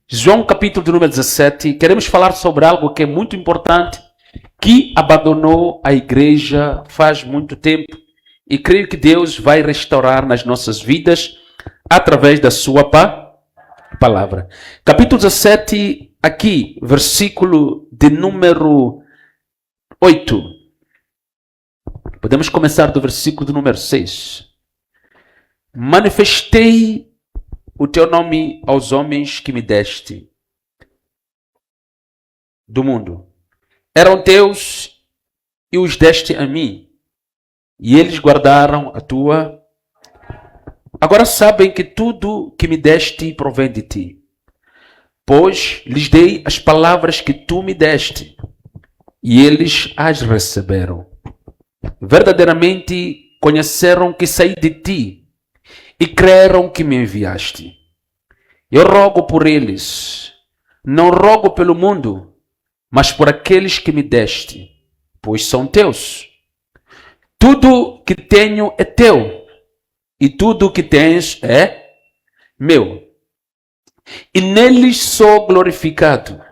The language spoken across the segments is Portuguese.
João capítulo de número 17, queremos falar sobre algo que é muito importante, que abandonou a igreja faz muito tempo e creio que Deus vai restaurar nas nossas vidas através da sua palavra. Capítulo 17, aqui, versículo de número 8. Podemos começar do versículo de número 6. Manifestei o teu nome aos homens que me deste do mundo. Eram teus e os deste a mim, e eles guardaram a tua. Agora sabem que tudo que me deste provém de ti, pois lhes dei as palavras que tu me deste, e eles as receberam. Verdadeiramente conheceram que saí de ti, e creram que me enviaste. Eu rogo por eles, não rogo pelo mundo, mas por aqueles que me deste, pois são teus. Tudo que tenho é teu, e tudo que tens é meu. E neles sou glorificado.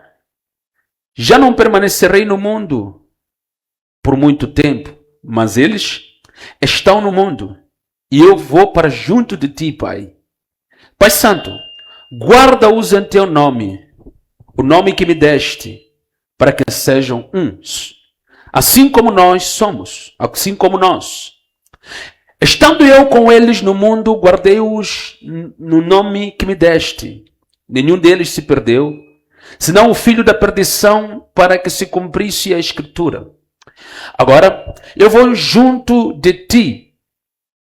Já não permanecerei no mundo por muito tempo, mas eles estão no mundo, e eu vou para junto de ti, Pai. Pai Santo, guarda-os em teu nome, o nome que me deste, para que sejam uns, assim como nós somos, assim como nós. Estando eu com eles no mundo, guardei-os no nome que me deste. Nenhum deles se perdeu, senão o filho da perdição, para que se cumprisse a Escritura. Agora, eu vou junto de ti,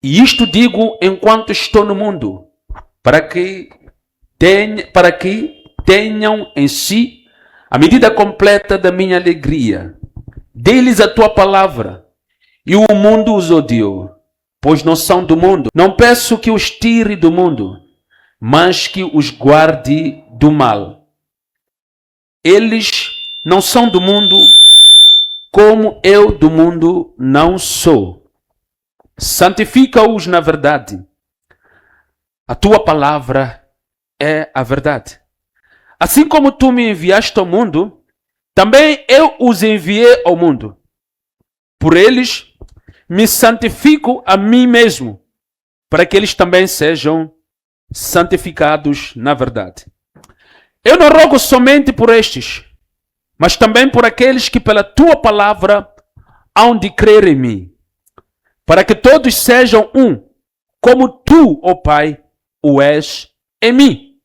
e isto digo enquanto estou no mundo, para que tenham em si a medida completa da minha alegria. Dê-lhes a tua palavra, e o mundo os odiou, pois não são do mundo. Não peço que os tire do mundo, mas que os guarde do mal. Eles não são do mundo, como eu do mundo não sou. Santifica-os na verdade. A tua palavra é a verdade. Assim como tu me enviaste ao mundo, também eu os enviei ao mundo. Por eles me santifico a mim mesmo, para que eles também sejam santificados na verdade. Eu não rogo somente por estes, mas também por aqueles que pela tua palavra hão de crer em mim, para que todos sejam um, como tu, ó Pai, o és em mim,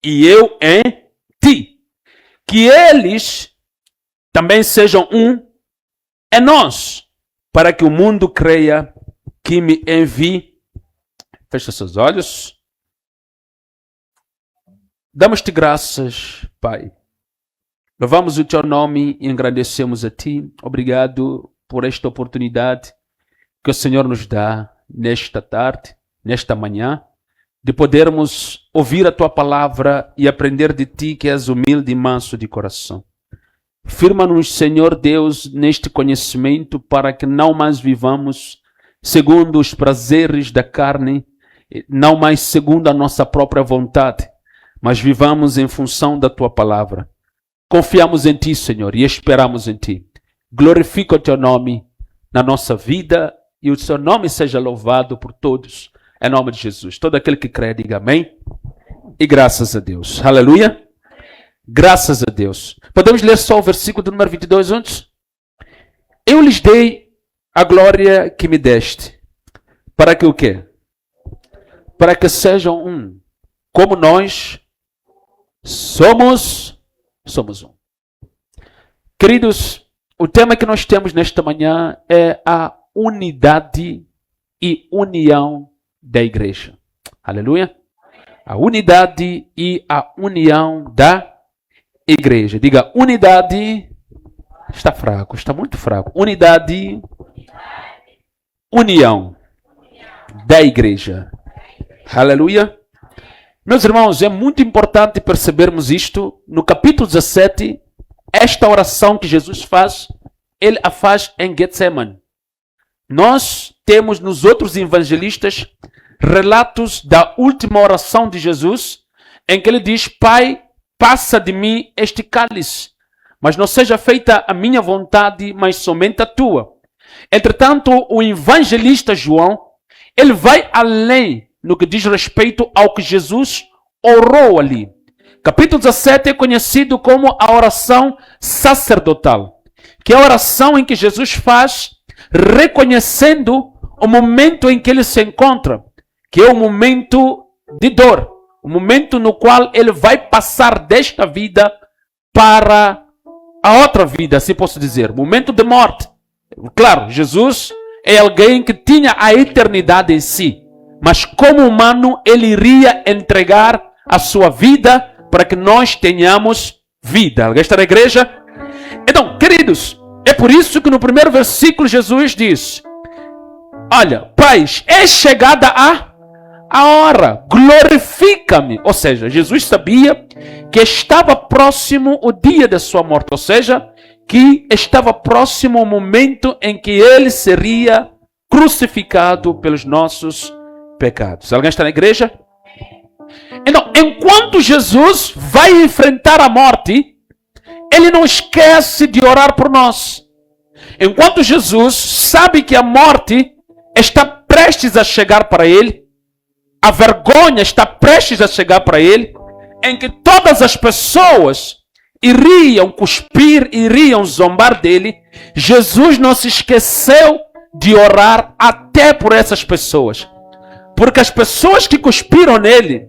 e eu em ti. Que eles também sejam um em nós, para que o mundo creia que me envie. Fecha seus olhos. Damos-te graças, Pai. Louvamos o teu nome e engrandecemos a ti. Obrigado por esta oportunidade que o Senhor nos dá nesta tarde, nesta manhã, de podermos ouvir a tua palavra e aprender de ti, que és humilde e manso de coração. Firma-nos, Senhor Deus, neste conhecimento, para que não mais vivamos segundo os prazeres da carne, não mais segundo a nossa própria vontade, mas vivamos em função da tua palavra. Confiamos em ti, Senhor, e esperamos em ti. Glorifica o teu nome na nossa vida, e o seu nome seja louvado por todos. Em nome de Jesus. Todo aquele que crê, diga amém. E graças a Deus. Aleluia. Graças a Deus. Podemos ler só o versículo do número 22 antes? Eu lhes dei a glória que me deste. Para que o quê? Para que sejam um. Como nós somos um. Queridos, o tema que nós temos nesta manhã é a unidade e união da igreja. Aleluia. A unidade e a união da igreja. Diga, unidade. Está fraco, está muito fraco. Unidade. União da igreja. Aleluia. Meus irmãos, é muito importante percebermos isto. No capítulo 17, esta oração que Jesus faz, ele a faz em Getsemane. Nós temos nos outros evangelistas relatos da última oração de Jesus em que ele diz: Pai, passa de mim este cálice, mas não seja feita a minha vontade, mas somente a tua. Entretanto, o evangelista João, ele vai além no que diz respeito ao que Jesus orou ali. Capítulo 17 é conhecido como a oração sacerdotal, que é a oração em que Jesus faz reconhecendo o momento em que ele se encontra, que é o momento de dor, o momento no qual ele vai passar desta vida para a outra vida, se posso dizer, momento de morte. Claro, Jesus é alguém que tinha a eternidade em si, mas como humano ele iria entregar a sua vida para que nós tenhamos vida. Alguém está na igreja? Então, queridos, é por isso que no primeiro versículo Jesus diz: olha, Pai, é chegada a hora, glorifica-me. Ou seja, Jesus sabia que estava próximo o dia da sua morte, ou seja, que estava próximo o momento em que ele seria crucificado pelos nossos pecados. Alguém está na igreja? Então, enquanto Jesus vai enfrentar a morte, ele não esquece de orar por nós. Enquanto Jesus sabe que a morte está prestes a chegar para ele, a vergonha está prestes a chegar para ele, em que todas as pessoas iriam cuspir, iriam zombar dele, Jesus não se esqueceu de orar até por essas pessoas. Porque as pessoas que cuspiram nele,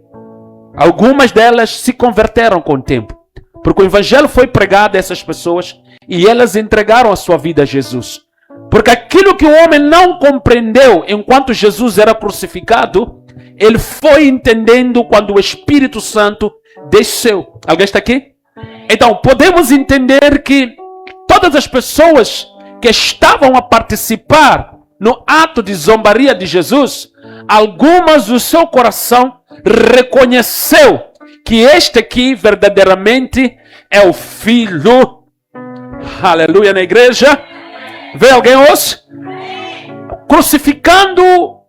algumas delas se converteram com o tempo. Porque o evangelho foi pregado a essas pessoas e elas entregaram a sua vida a Jesus. Porque aquilo que o homem não compreendeu enquanto Jesus era crucificado, ele foi entendendo quando o Espírito Santo desceu. Alguém está aqui? Então, podemos entender que todas as pessoas que estavam a participar no ato de zombaria de Jesus, algumas do seu coração reconheceu que este aqui verdadeiramente é o Filho. Aleluia na igreja. Vê alguém hoje? Crucificando,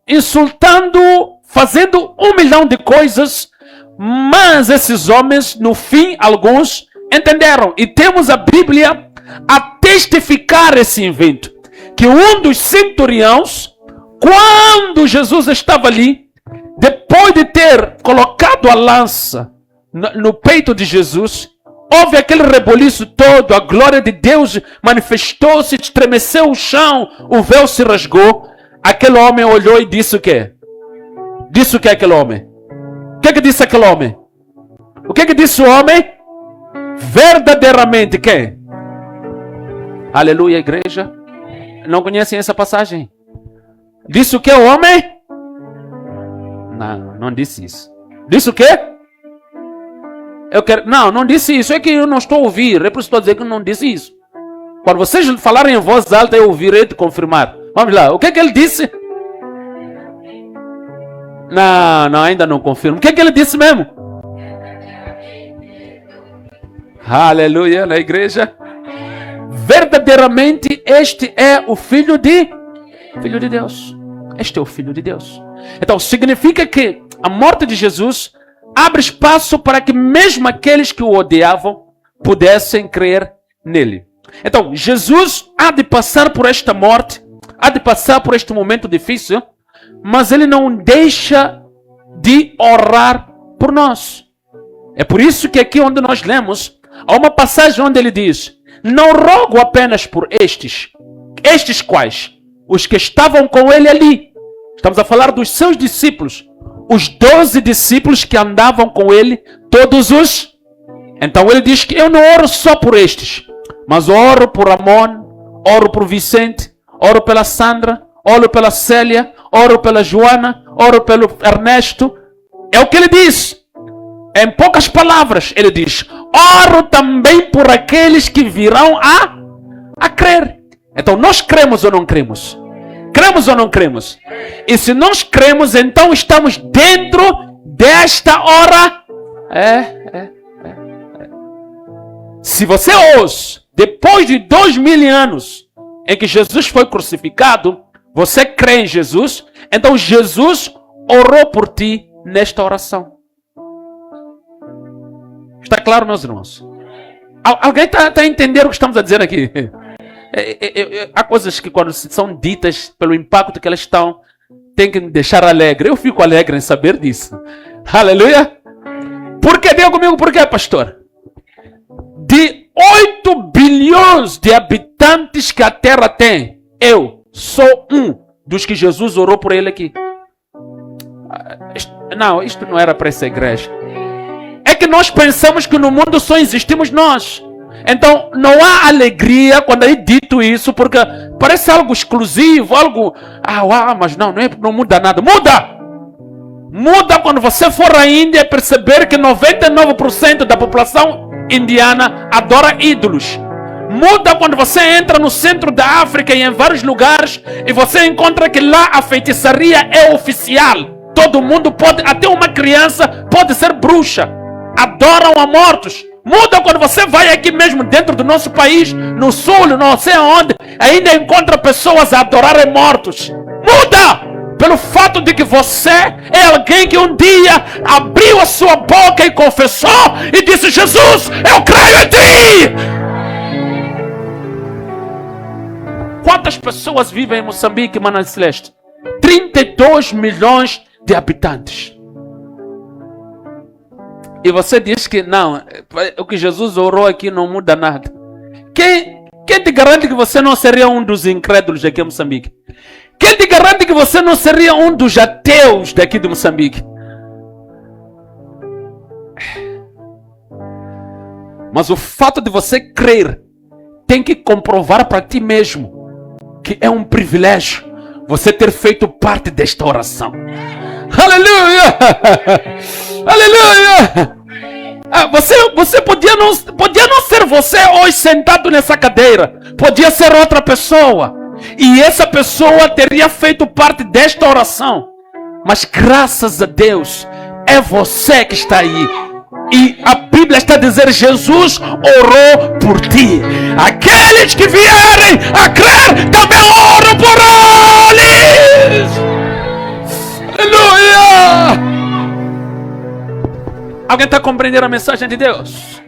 insultando, fazendo 1 milhão de coisas, mas esses homens, no fim, alguns entenderam. E temos a Bíblia a testificar esse evento. Que um dos centuriões, quando Jesus estava ali, depois de ter colocado a lança no peito de Jesus, houve aquele reboliço todo, a glória de Deus manifestou-se, estremeceu o chão, o véu se rasgou. Aquele homem olhou e disse o quê? Disse o que aquele homem? O que disse aquele homem? O que disse o homem? Verdadeiramente quem? Aleluia, igreja. Não conhecem essa passagem? Disse o que o homem? Não disse isso. Disse o quê? Não disse isso. É que eu não estou a ouvir. É por isso que estou a dizer que não disse isso. Quando vocês falarem em voz alta, eu ouvirei te confirmar. Vamos lá. O que ele disse? Não, ainda não confirmo. O que ele disse mesmo? Aleluia, na igreja. Verdadeiramente este é o Filho de Deus. Este é o Filho de Deus. Então significa que a morte de Jesus abre espaço para que mesmo aqueles que o odiavam pudessem crer nele. Então Jesus há de passar por esta morte, há de passar por este momento difícil, mas ele não deixa de orar por nós. É por isso que aqui onde nós lemos, há uma passagem onde ele diz: não rogo apenas por estes. Estes quais? Os que estavam com ele ali. Estamos a falar dos seus discípulos. Os 12 discípulos que andavam com ele, todos os... Então ele diz que eu não oro só por estes, mas oro por Amon, oro por Vicente, oro pela Sandra, oro pela Célia, oro pela Joana, oro pelo Ernesto. É o que ele diz. Em poucas palavras, ele diz: oro também por aqueles que virão a crer. Então, nós cremos ou não cremos? Cremos ou não cremos? E se nós cremos, então estamos dentro desta hora. Se você hoje, depois de 2000 anos em que Jesus foi crucificado, você crê em Jesus, então Jesus orou por ti nesta oração. Está claro, meus irmãos? Alguém está a entender o que estamos a dizer aqui? Há coisas que quando são ditas, pelo impacto que elas estão, tem que me deixar alegre. Eu fico alegre em saber disso. Aleluia! Por que? Diga comigo, por quê, pastor? De 8 bilhões de habitantes que a terra tem, eu sou um dos que Jesus orou por ele aqui. Isto não era para essa igreja. É que nós pensamos que no mundo só existimos nós. Então, não há alegria quando é dito isso, porque parece algo exclusivo, algo... mas não muda nada. Muda! Muda quando você for à Índia e perceber que 99% da população indiana adora ídolos. Muda quando você entra no centro da África e em vários lugares e você encontra que lá a feitiçaria é oficial. Todo mundo pode, até uma criança pode ser bruxa. Adoram a mortos. Muda quando você vai aqui mesmo dentro do nosso país, no sul, não sei onde, ainda encontra pessoas a adorarem mortos. Muda! Pelo fato de que você é alguém que um dia abriu a sua boca e confessou e disse: Jesus, eu creio em ti! Quantas pessoas vivem em Moçambique, Mana Celeste? 32 milhões de habitantes. E você diz que não, o que Jesus orou aqui não muda nada. Quem te garante que você não seria um dos incrédulos aqui em Moçambique? Quem te garante que você não seria um dos ateus daqui de Moçambique? Mas o fato de você crer tem que comprovar para ti mesmo que é um privilégio você ter feito parte desta oração. Aleluia! Aleluia! Você podia não ser você hoje sentado nessa cadeira. Podia ser outra pessoa. E essa pessoa teria feito parte desta oração. Mas graças a Deus, é você que está aí. E a Bíblia está a dizer: Jesus orou por ti. Aqueles que vierem a crer, também oram por eles. Aleluia! Alguém está compreendendo a mensagem de Deus?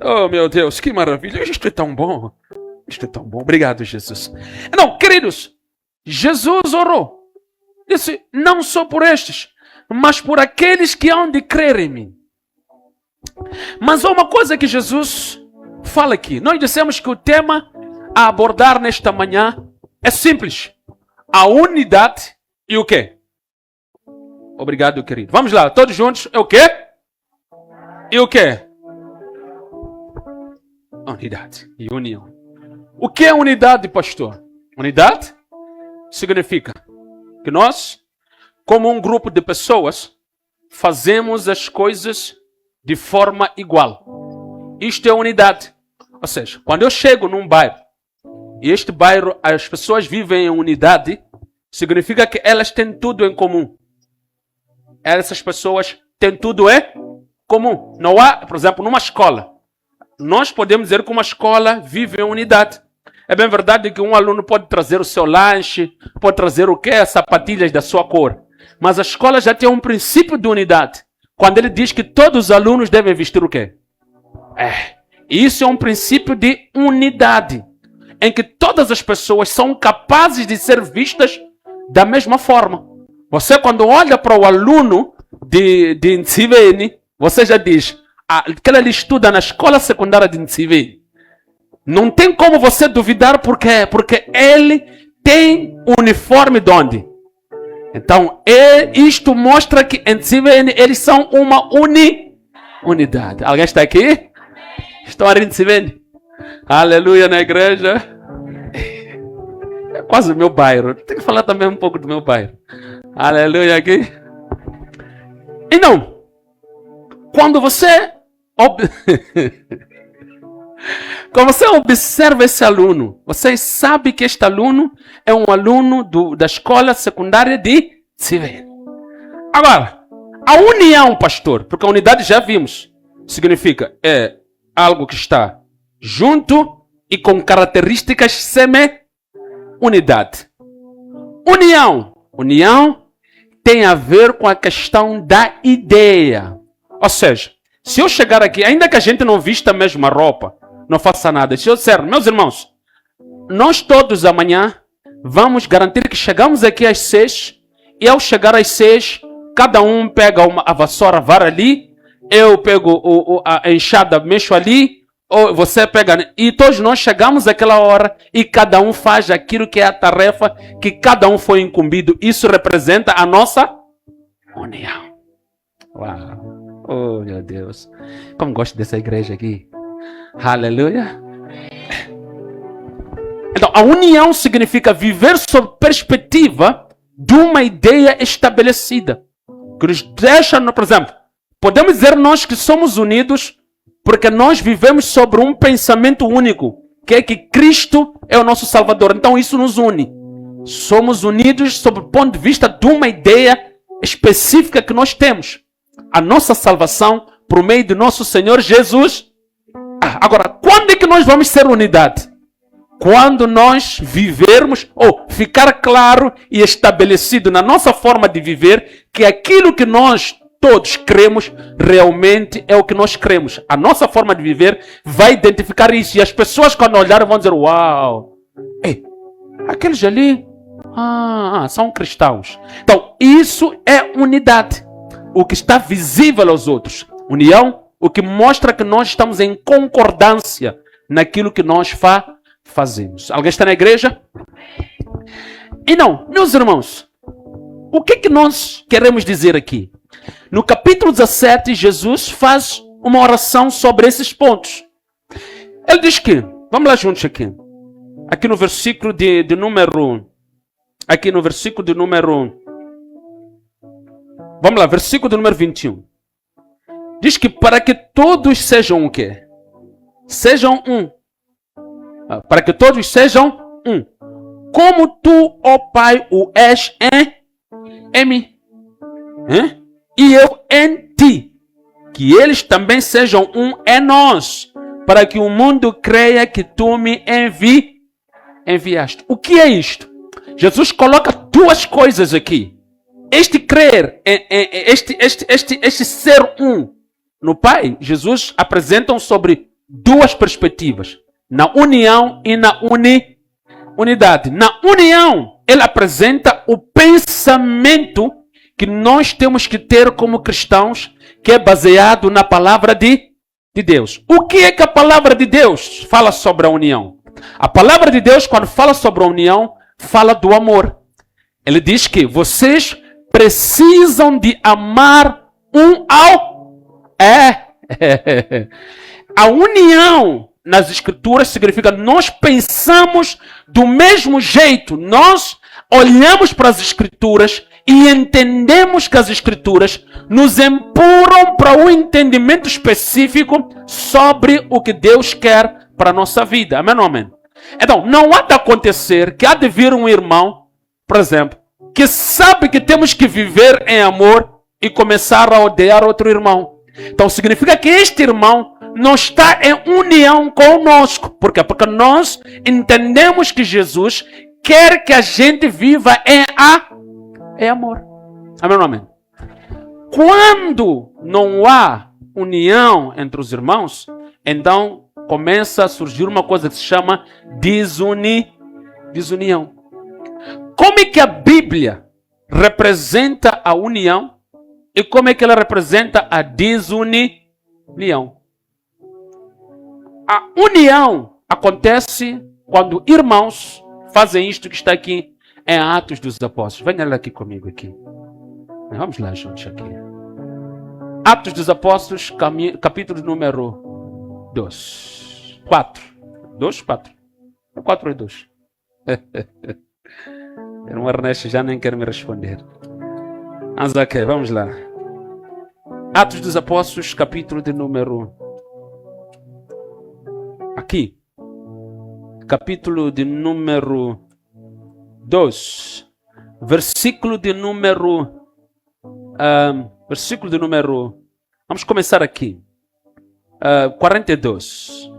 Oh, meu Deus, que maravilha. Isto é tão bom. Isto é tão bom. Obrigado, Jesus. Não, queridos, Jesus orou. Disse: não só por estes, mas por aqueles que hão de crer em mim. Mas há uma coisa que Jesus fala aqui. Nós dissemos que o tema a abordar nesta manhã é simples. A unidade e o quê? Obrigado, querido. Vamos lá, todos juntos. É o quê? E o quê? Unidade e união. O que é unidade, pastor? Unidade significa que nós, como um grupo de pessoas, fazemos as coisas de forma igual. Isto é unidade. Ou seja, quando eu chego num bairro e este bairro as pessoas vivem em unidade, significa que elas têm tudo em comum. Essas pessoas têm tudo em comum. Não há, por exemplo, numa escola. Nós podemos dizer que uma escola vive em unidade. É bem verdade que um aluno pode trazer o seu lanche, pode trazer o quê? As sapatilhas da sua cor. Mas a escola já tem um princípio de unidade. Quando ele diz que todos os alunos devem vestir o quê? Isso é um princípio de unidade. Em que todas as pessoas são capazes de ser vistas da mesma forma. Você quando olha para o aluno de Ntsiveni, você já diz: que ele estuda na escola secundária de Ntsiveni. Não tem como você duvidar por quê? Porque ele tem uniforme de onde? Então, isto mostra que em Ntsiveni eles são uma unidade. Alguém está aqui? Estão ali em Ntsiveni? Aleluia na igreja. É quase o meu bairro. Tem que falar também um pouco do meu bairro. Aleluia aqui. E não. Quando você observa esse aluno, você sabe que este aluno é um aluno da escola secundária de Ntsiveni. Agora, a união, pastor, porque a unidade já vimos, significa é algo que está junto e com características semi-unidade. União tem a ver com a questão da ideia. Ou seja, Se eu chegar aqui, ainda que a gente não vista a mesma roupa, não faça nada. Se eu disser, meus irmãos, nós todos amanhã vamos garantir que chegamos aqui às 6, e ao chegar às 6, cada um pega a vassoura, a vara ali, eu pego a enxada, mexo ali, ou você pega, e todos nós chegamos àquela hora e cada um faz aquilo que é a tarefa que cada um foi incumbido. Isso representa a nossa união. Uau! Oh, meu Deus! Como gosto dessa igreja aqui. Aleluia! Então, a união significa viver sob perspectiva de uma ideia estabelecida. Que nos deixa, por exemplo, podemos dizer nós que somos unidos porque nós vivemos sobre um pensamento único, que é que Cristo é o nosso Salvador. Então isso nos une. Somos unidos sob o ponto de vista de uma ideia específica que nós temos. A nossa salvação por meio do nosso Senhor Jesus. Agora, quando é que nós vamos ser unidade? Quando nós vivermos, ou ficar claro e estabelecido na nossa forma de viver, que aquilo que nós todos cremos, realmente é o que nós cremos. A nossa forma de viver vai identificar isso. E as pessoas quando olharem vão dizer, uau, ei, aqueles ali, são cristãos. Então, isso é unidade. O que está visível aos outros. União, o que mostra que nós estamos em concordância naquilo que nós fazemos. Alguém está na igreja? E não, meus irmãos, o que nós queremos dizer aqui? No capítulo 17, Jesus faz uma oração sobre esses pontos. Ele diz que, vamos lá juntos aqui. Aqui no versículo de número... Aqui no versículo de número... Vamos lá, versículo de número 21. Diz que para que todos sejam o quê? Sejam um. Para que todos sejam um. Como tu, ó Pai, o és em mim. E eu em ti. Que eles também sejam um em nós. Para que o mundo creia que tu me enviaste. O que é isto? Jesus coloca duas coisas aqui. Este crer, este ser um no Pai, Jesus apresenta sobre duas perspectivas. Na união e na unidade. Na união, ele apresenta o pensamento que nós temos que ter como cristãos, que é baseado na palavra de Deus. O que é que a palavra de Deus fala sobre a união? A palavra de Deus, quando fala sobre a união, fala do amor. Ele diz que vocês precisam de amar um ao... A união nas escrituras significa nós pensamos do mesmo jeito. Nós olhamos para as escrituras e entendemos que as escrituras nos empurram para um entendimento específico sobre o que Deus quer para a nossa vida. Amém ou amém? Então, não há de acontecer que há de vir um irmão, por exemplo, que sabe que temos que viver em amor e começar a odiar outro irmão. Então significa que este irmão não está em união conosco. Por quê? Porque nós entendemos que Jesus quer que a gente viva em amor. Amém ou amém? Quando não há união entre os irmãos, então começa a surgir uma coisa que se chama desunião. Como é que a Bíblia representa a união e como é que ela representa a desunião? A união acontece quando irmãos fazem isto que está aqui em Atos dos Apóstolos. Venha lá aqui comigo aqui. Vamos lá juntos aqui. Atos dos Apóstolos, capítulo número 2. 4. 2, 4. 4 e 2. O Ernesto já nem quer me responder. Mas ok, vamos lá. Atos dos Apóstolos, capítulo de número... Aqui. Capítulo de número 2. Versículo de número... versículo de número... Vamos começar aqui. 42.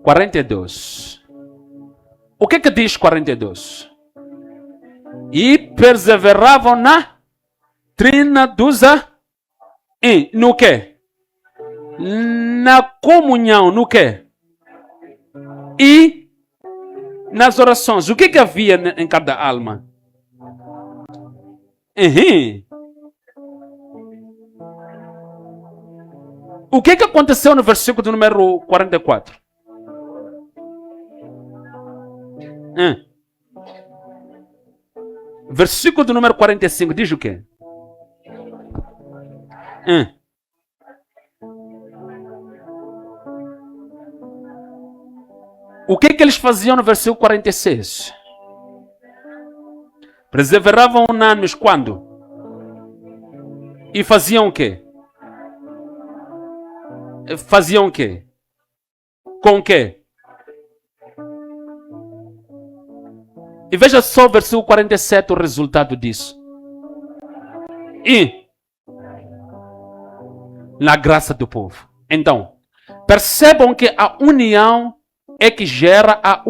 42. O que diz 42? E perseveravam na doutrina dos... no quê? Na comunhão, no quê? E nas orações. O que havia em cada alma? Uhum. O que aconteceu no versículo do número 44? Versículo do número 45 diz o quê? O que eles faziam no versículo 46? Perseveravam unânimes quando? E faziam o quê? Faziam o quê? Com o quê? E veja só o versículo 47, o resultado disso. E na graça do povo. Então, percebam que a união é que gera a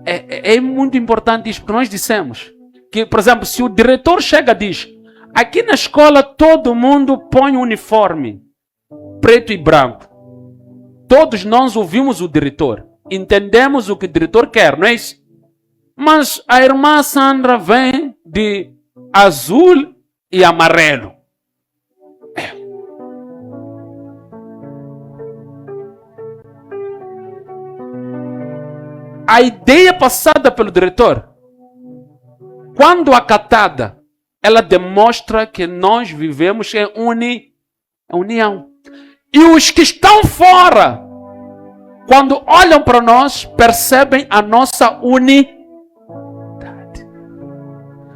É muito importante isso, porque nós dissemos que, por exemplo, se o diretor chega e diz: aqui na escola todo mundo põe uniforme preto e branco. Todos nós ouvimos o diretor, entendemos o que o diretor quer, não é isso? Mas a irmã Sandra vem de azul e amarelo. A ideia passada pelo diretor, quando acatada, ela demonstra que nós vivemos em união. E os que estão fora, quando olham para nós, percebem a nossa unidade.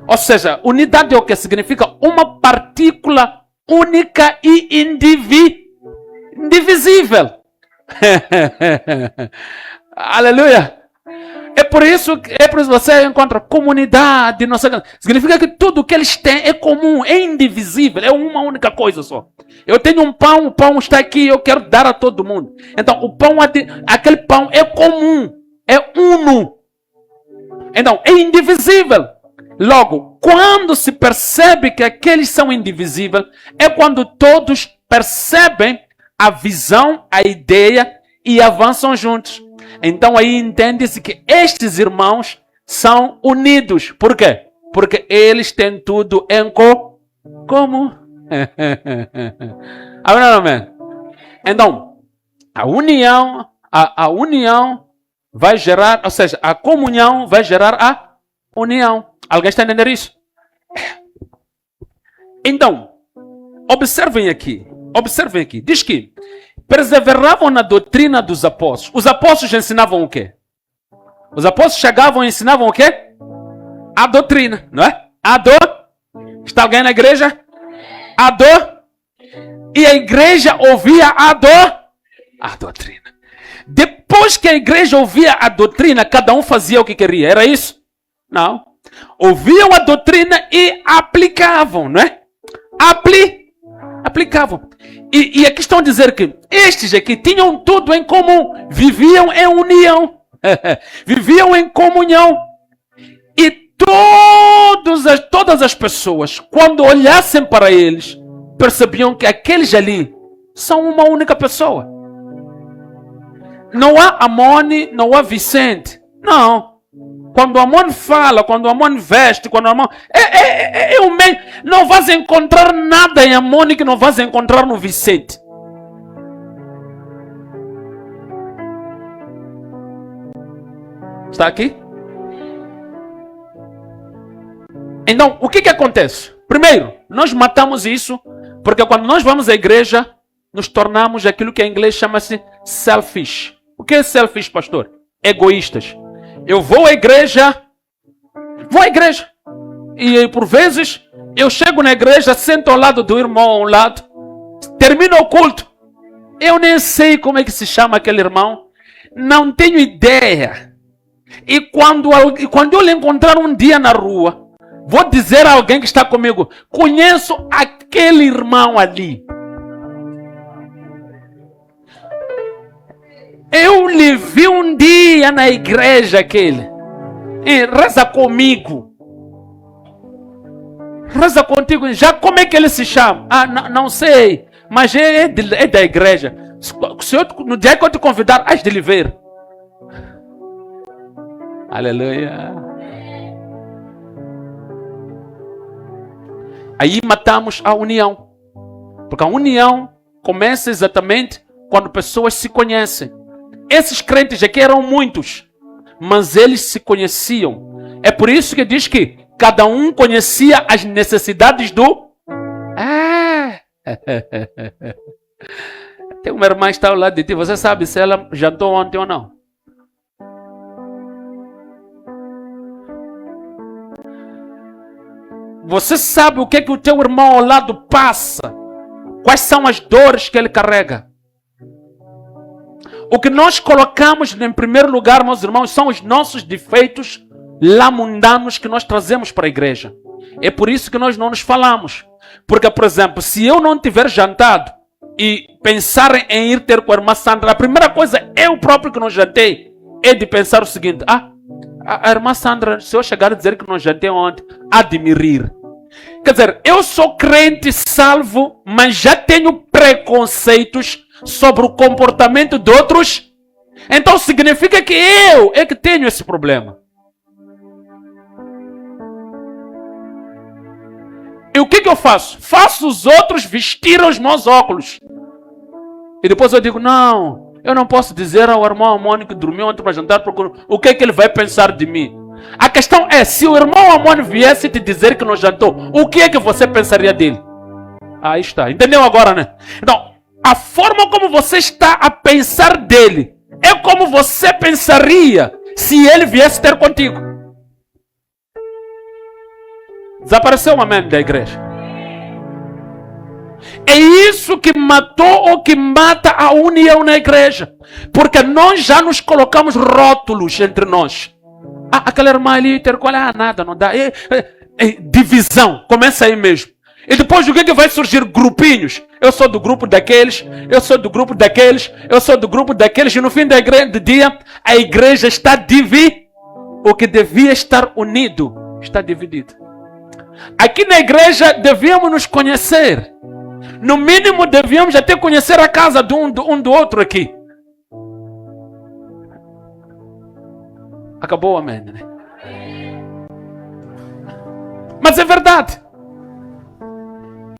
Ou seja, unidade é o que significa uma partícula única e indivisível. Aleluia! É por isso que você encontra comunidade, não sei, significa que tudo que eles têm é comum, é indivisível, é uma única coisa só. Eu tenho um pão, o pão está aqui, eu quero dar a todo mundo. Então, o pão, aquele pão é comum, é uno. Então, é indivisível. Logo, quando se percebe que aqueles são indivisíveis, é quando todos percebem a visão, a ideia e avançam juntos. Então aí entende-se que estes irmãos são unidos. Por quê? Porque eles têm tudo em comum. Amém? Então, a união vai gerar, ou seja, a comunhão vai gerar a união. Alguém está entendendo isso? Então, observem aqui. Diz que perseveravam na doutrina dos apóstolos. Os apóstolos ensinavam o quê? Os apóstolos chegavam e ensinavam o quê? A doutrina, não é? Está alguém na igreja? E a igreja ouvia a doutrina. Depois que a igreja ouvia a doutrina, cada um fazia o que queria. Era isso? Não. Ouviam a doutrina e aplicavam, não é? Aplicavam. E aqui estão a dizer que estes aqui tinham tudo em comum. Viviam em união. Viviam em comunhão. E todas as pessoas, quando olhassem para eles, percebiam que aqueles ali são uma única pessoa. Não há Amone, não há Vicente. Não. Quando o Amone fala, quando o Amone veste, quando o Amone... É o mesmo. Não vais encontrar nada em Amone que não vais encontrar no Vicente. Está aqui? Então, o que acontece? Primeiro, nós matamos isso, porque quando nós vamos à igreja, nos tornamos aquilo que em inglês chama-se selfish. O que é selfish, pastor? Egoístas. Eu vou à igreja. E por vezes, eu chego na igreja, sento ao lado do irmão ao lado, termino o culto. Eu nem sei como é que se chama aquele irmão. Não tenho ideia. E quando eu lhe encontrar um dia na rua, vou dizer a alguém que está comigo: conheço aquele irmão ali. Eu lhe vi um dia na igreja aquele. E reza comigo. reza contigo. Já como é que ele se chama? Ah, não sei. Mas é da igreja. No dia que eu te convidar, has de lhe ver. Aleluia. Aí matamos a união. Porque a união começa exatamente quando pessoas se conhecem. Esses crentes aqui eram muitos, mas eles se conheciam. É por isso que diz que cada um conhecia as necessidades do... Tem uma irmã que está ao lado de ti. Você sabe se ela jantou ontem ou não? Você sabe o que o teu irmão ao lado passa? Quais são as dores que ele carrega? O que nós colocamos em primeiro lugar, meus irmãos, são os nossos defeitos lá mundanos que nós trazemos para a igreja. É por isso que nós não nos falamos. Porque, por exemplo, se eu não tiver jantado e pensar em ir ter com a irmã Sandra, a primeira coisa, eu próprio que não jantei, é de pensar o seguinte: a irmã Sandra, se eu chegar a dizer que não jantei ontem, há de me rir. Quer dizer, eu sou crente salvo, mas já tenho preconceitos sobre o comportamento de outros. Então significa que eu é que tenho esse problema. E o que eu faço? Faço os outros vestir os meus óculos. E depois eu digo: não, eu não posso dizer ao irmão Amônio que dormiu ontem para jantar, porque o que é que ele vai pensar de mim? A questão é, se o irmão Amônio viesse te dizer que não jantou, o que é que você pensaria dele? Aí está, entendeu agora, né? Então, a forma como você está a pensar dele é como você pensaria se ele viesse ter contigo. Desapareceu o amém da igreja. É isso que matou ou que mata a união na igreja. Porque nós já nos colocamos rótulos entre nós. Aquela irmã ali ter com ela, nada, não dá. Divisão, começa aí mesmo. E depois o que vai surgir? Grupinhos. Eu sou do grupo daqueles, eu sou do grupo daqueles, eu sou do grupo daqueles. E no fim do dia, a igreja está dividida. O que devia estar unido está dividido. Aqui na igreja devíamos nos conhecer. No mínimo devíamos até conhecer a casa de um do outro aqui. Acabou, amém, né? Mas é verdade.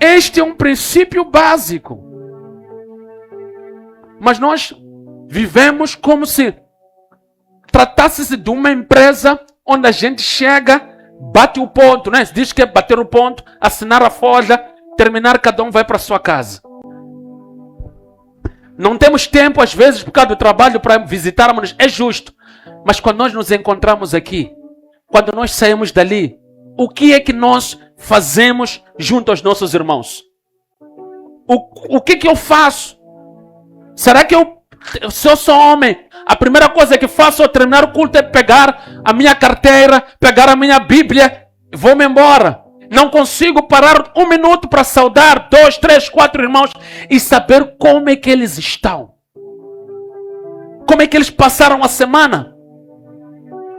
Este é um princípio básico. Mas nós vivemos como se tratasse-se de uma empresa onde a gente chega, bate o ponto, né? Se diz que é bater o ponto, assinar a folha, terminar, cada um vai para sua casa. Não temos tempo, às vezes, por causa do trabalho, para visitarmos. É justo. Mas quando nós nos encontramos aqui, quando nós saímos dali, o que é que nós fazemos junto aos nossos irmãos? O que eu faço? Será que se eu sou homem, a primeira coisa que faço ao terminar o culto é pegar a minha carteira, pegar a minha Bíblia e vou-me embora? Não consigo parar um minuto para saudar 2, 3, 4 irmãos e saber como é que eles estão. Como é que eles passaram a semana?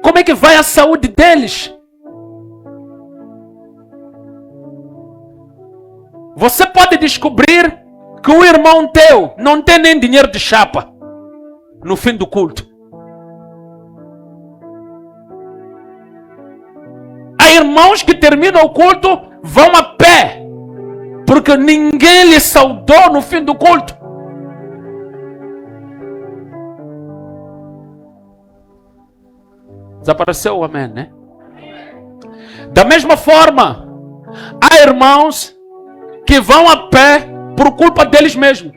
Como é que vai a saúde deles? Você pode descobrir que o irmão teu não tem nem dinheiro de chapa no fim do culto. Há irmãos que terminam o culto, vão a pé, porque ninguém lhe saudou no fim do culto. Desapareceu o amém, né? Da mesma forma, há irmãos que vão a pé por culpa deles mesmos.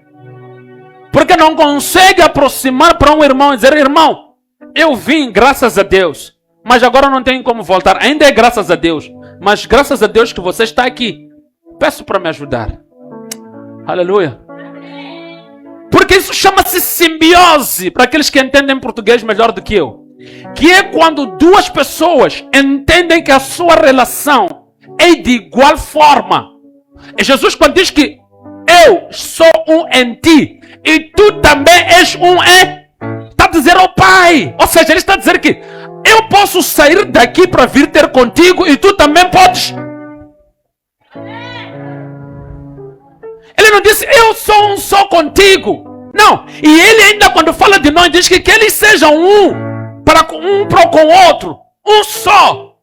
Porque não consegue aproximar para um irmão e dizer: irmão, eu vim, graças a Deus, mas agora não tenho como voltar. Ainda é graças a Deus, mas graças a Deus que você está aqui. Peço para me ajudar. Aleluia. Porque isso chama-se simbiose, para aqueles que entendem português melhor do que eu. Que é quando duas pessoas entendem que a sua relação é de igual forma. E Jesus, quando diz que eu sou um em ti e tu também és um em, está a dizer ao Pai. Ou seja, ele está a dizer que eu posso sair daqui para vir ter contigo e tu também podes. Ele não disse, eu sou um só contigo. Não. E ele ainda quando fala de nós, diz que eles sejam um para com o outro. Um só.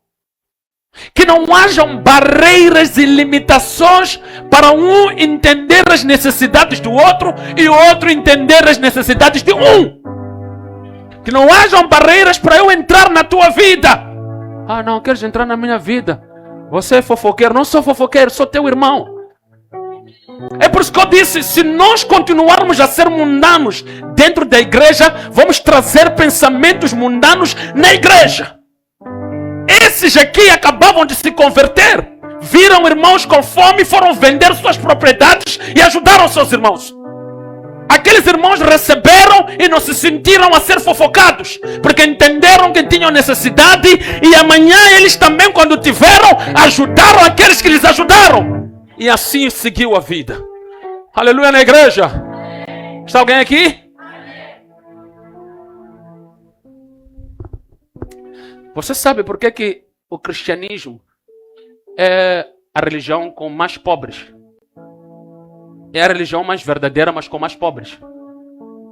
Que não hajam barreiras e limitações para um entender as necessidades do outro e o outro entender as necessidades de um. Que não hajam barreiras para eu entrar na tua vida. Ah, não, queres entrar na minha vida? Você é fofoqueiro. Não sou fofoqueiro, sou teu irmão. É por isso que eu disse, se nós continuarmos a ser mundanos dentro da igreja, vamos trazer pensamentos mundanos na igreja. Esses aqui acabavam de se converter. Viram irmãos com fome, foram vender suas propriedades e ajudaram seus irmãos. Aqueles irmãos receberam e não se sentiram a ser fofocados, porque entenderam que tinham necessidade e amanhã eles também, quando tiveram, ajudaram aqueles que lhes ajudaram. E assim seguiu a vida. Aleluia na igreja. Está alguém aqui? Você sabe por que o cristianismo é a religião com mais pobres? É a religião mais verdadeira, mas com mais pobres.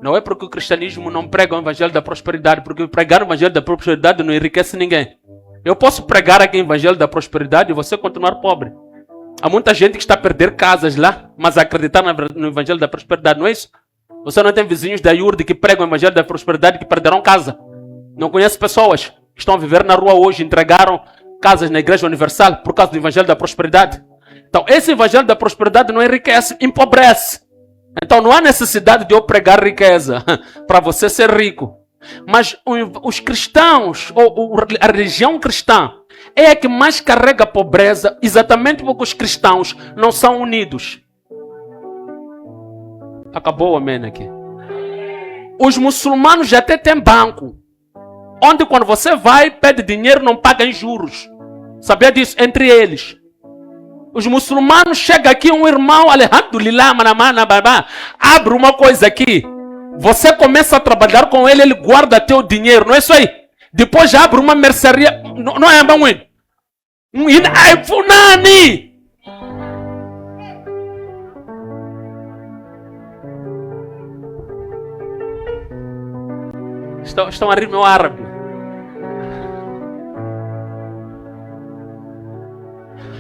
Não é porque o cristianismo não prega o evangelho da prosperidade, porque pregar o evangelho da prosperidade não enriquece ninguém. Eu posso pregar aqui o evangelho da prosperidade e você continuar pobre. Há muita gente que está a perder casas lá, mas a acreditar no evangelho da prosperidade, não é isso? Você não tem vizinhos da IURD que pregam o evangelho da prosperidade que perderão casa. Não conhece pessoas que estão a viver na rua hoje, entregaram casas na Igreja Universal por causa do evangelho da prosperidade. Então, esse evangelho da prosperidade não enriquece, empobrece. Então, não há necessidade de eu pregar riqueza para você ser rico. Mas os cristãos, ou a religião cristã, é a que mais carrega a pobreza, exatamente porque os cristãos não são unidos. Acabou o amém aqui. Os muçulmanos já até têm banco, onde quando você vai, pede dinheiro, não paga em juros. Sabia disso? Entre eles. Os muçulmanos, chega aqui um irmão, alhamdulillah, abre uma coisa aqui. Você começa a trabalhar com ele, ele guarda teu dinheiro, não é isso aí? Depois já abre uma mercearia, não é bom? Funani! Estão a rir meu árabe.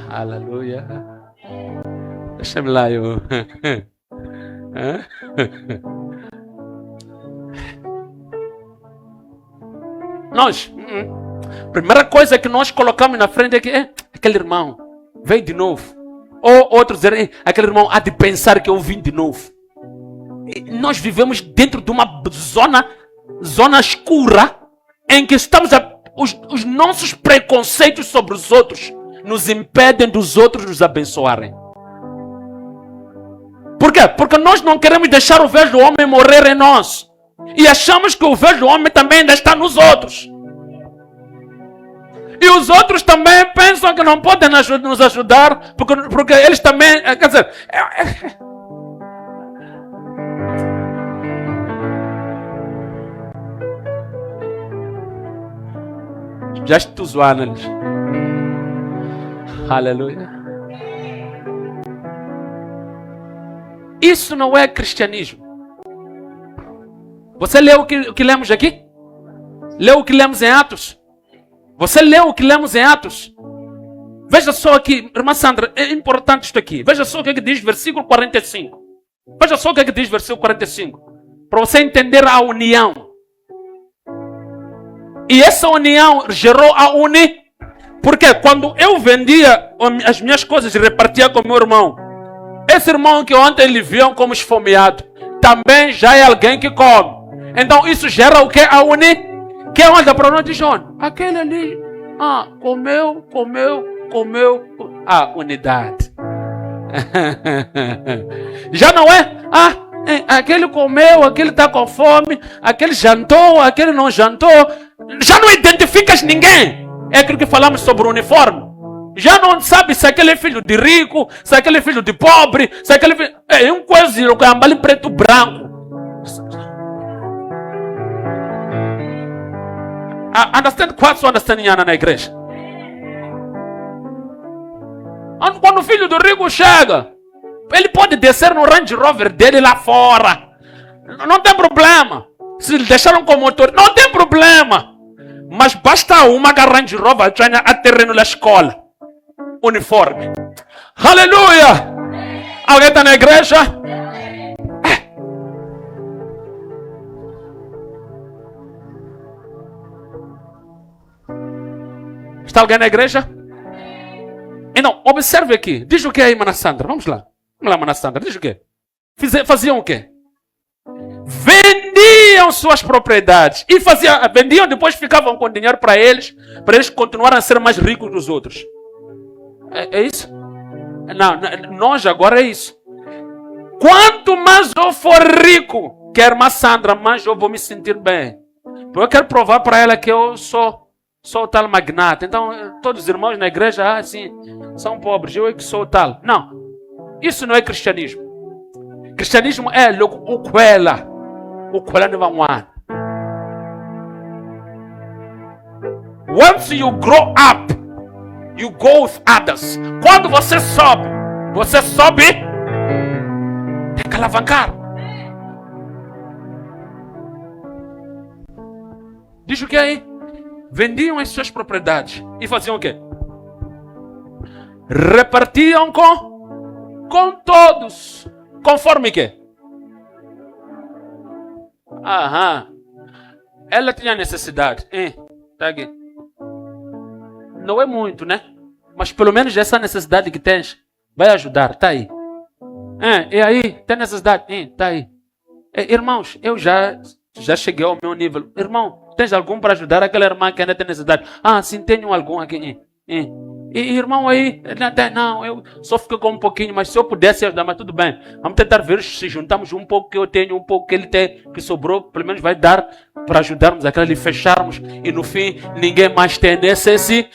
Aleluia. Deixa-me lá, eu. Nós, primeira coisa que nós colocamos na frente é que aquele irmão veio de novo. Ou outros dizem, aquele irmão há de pensar que eu vim de novo. E nós vivemos dentro de uma zona escura em que os nossos preconceitos sobre os outros nos impedem dos outros nos abençoarem. Por quê? Porque nós não queremos deixar o velho homem morrer em nós. E achamos que o velho homem também ainda está nos outros. E os outros também pensam que não podem nos ajudar, porque eles também, quer dizer... Já estou zoando eles. Aleluia. Isso não é cristianismo. Você leu o que lemos aqui? Leu o que lemos em Atos? Você leu o que lemos em Atos? Veja só aqui, irmã Sandra, é importante isto aqui. Veja só o que diz versículo 45. Veja só o que diz versículo 45. Para você entender a união. E essa união gerou a porque quando eu vendia as minhas coisas e repartia com meu irmão, esse irmão que ontem lhe viam como esfomeado, também já é alguém que come. Então isso gera o que? A que olha para nós e diz, aquele ali, comeu. A unidade. Já não é? Aquele comeu, aquele está com fome, aquele jantou, aquele não jantou. Já não identificas ninguém. É aquilo que falamos sobre o uniforme. Já não sabe se aquele é filho de rico, se aquele é filho de pobre, se aquele é um coisinho que é preto branco. Understand? Quase understanding na igreja. Quando o filho do rico chega, Ele pode descer no Range Rover dele lá fora. Não tem problema. Se deixaram com o motor, não tem problema. Mas basta uma Range Rover a terreno da escola. Uniforme. Aleluia! Alguém está na igreja? Está alguém na igreja? Então, observe aqui. Diz o que aí, Mana Sandra? Vamos lá. Vamos lá, Mana Sandra. Diz o que? Faziam o quê? Vendiam suas propriedades. E vendiam, depois ficavam com dinheiro para eles continuarem a ser mais ricos dos outros. É isso? Não, nós agora é isso. Quanto mais eu for rico, que a irmã Sandra, mais eu vou me sentir bem. Porque eu quero provar para ela que eu sou o tal magnata. Então, todos os irmãos na igreja, assim, são pobres. Eu é que sou o tal. Não. Isso não é cristianismo. Cristianismo é o quela não vai lá. Once you grow up, you go with others. Quando você sobe tem que alavancar. Diz o que aí? Vendiam as suas propriedades e faziam o quê? Repartiam com todos. Conforme o quê? Ela tinha necessidade. Tá aqui. Não é muito, né? Mas pelo menos essa necessidade que tens vai ajudar. Tá aí. E aí? Tem necessidade? Tá aí. Irmãos, eu já cheguei ao meu nível. Irmão, tens algum para ajudar aquela irmã que ainda tem necessidade? Sim, tenho algum aqui. E irmão aí, não, eu só fico com um pouquinho, mas se eu pudesse ajudar, mas tudo bem. Vamos tentar ver se juntamos um pouco que eu tenho, um pouco que ele tem, que sobrou, pelo menos vai dar para ajudarmos aquela ali, fecharmos e no fim ninguém mais tem necessidade.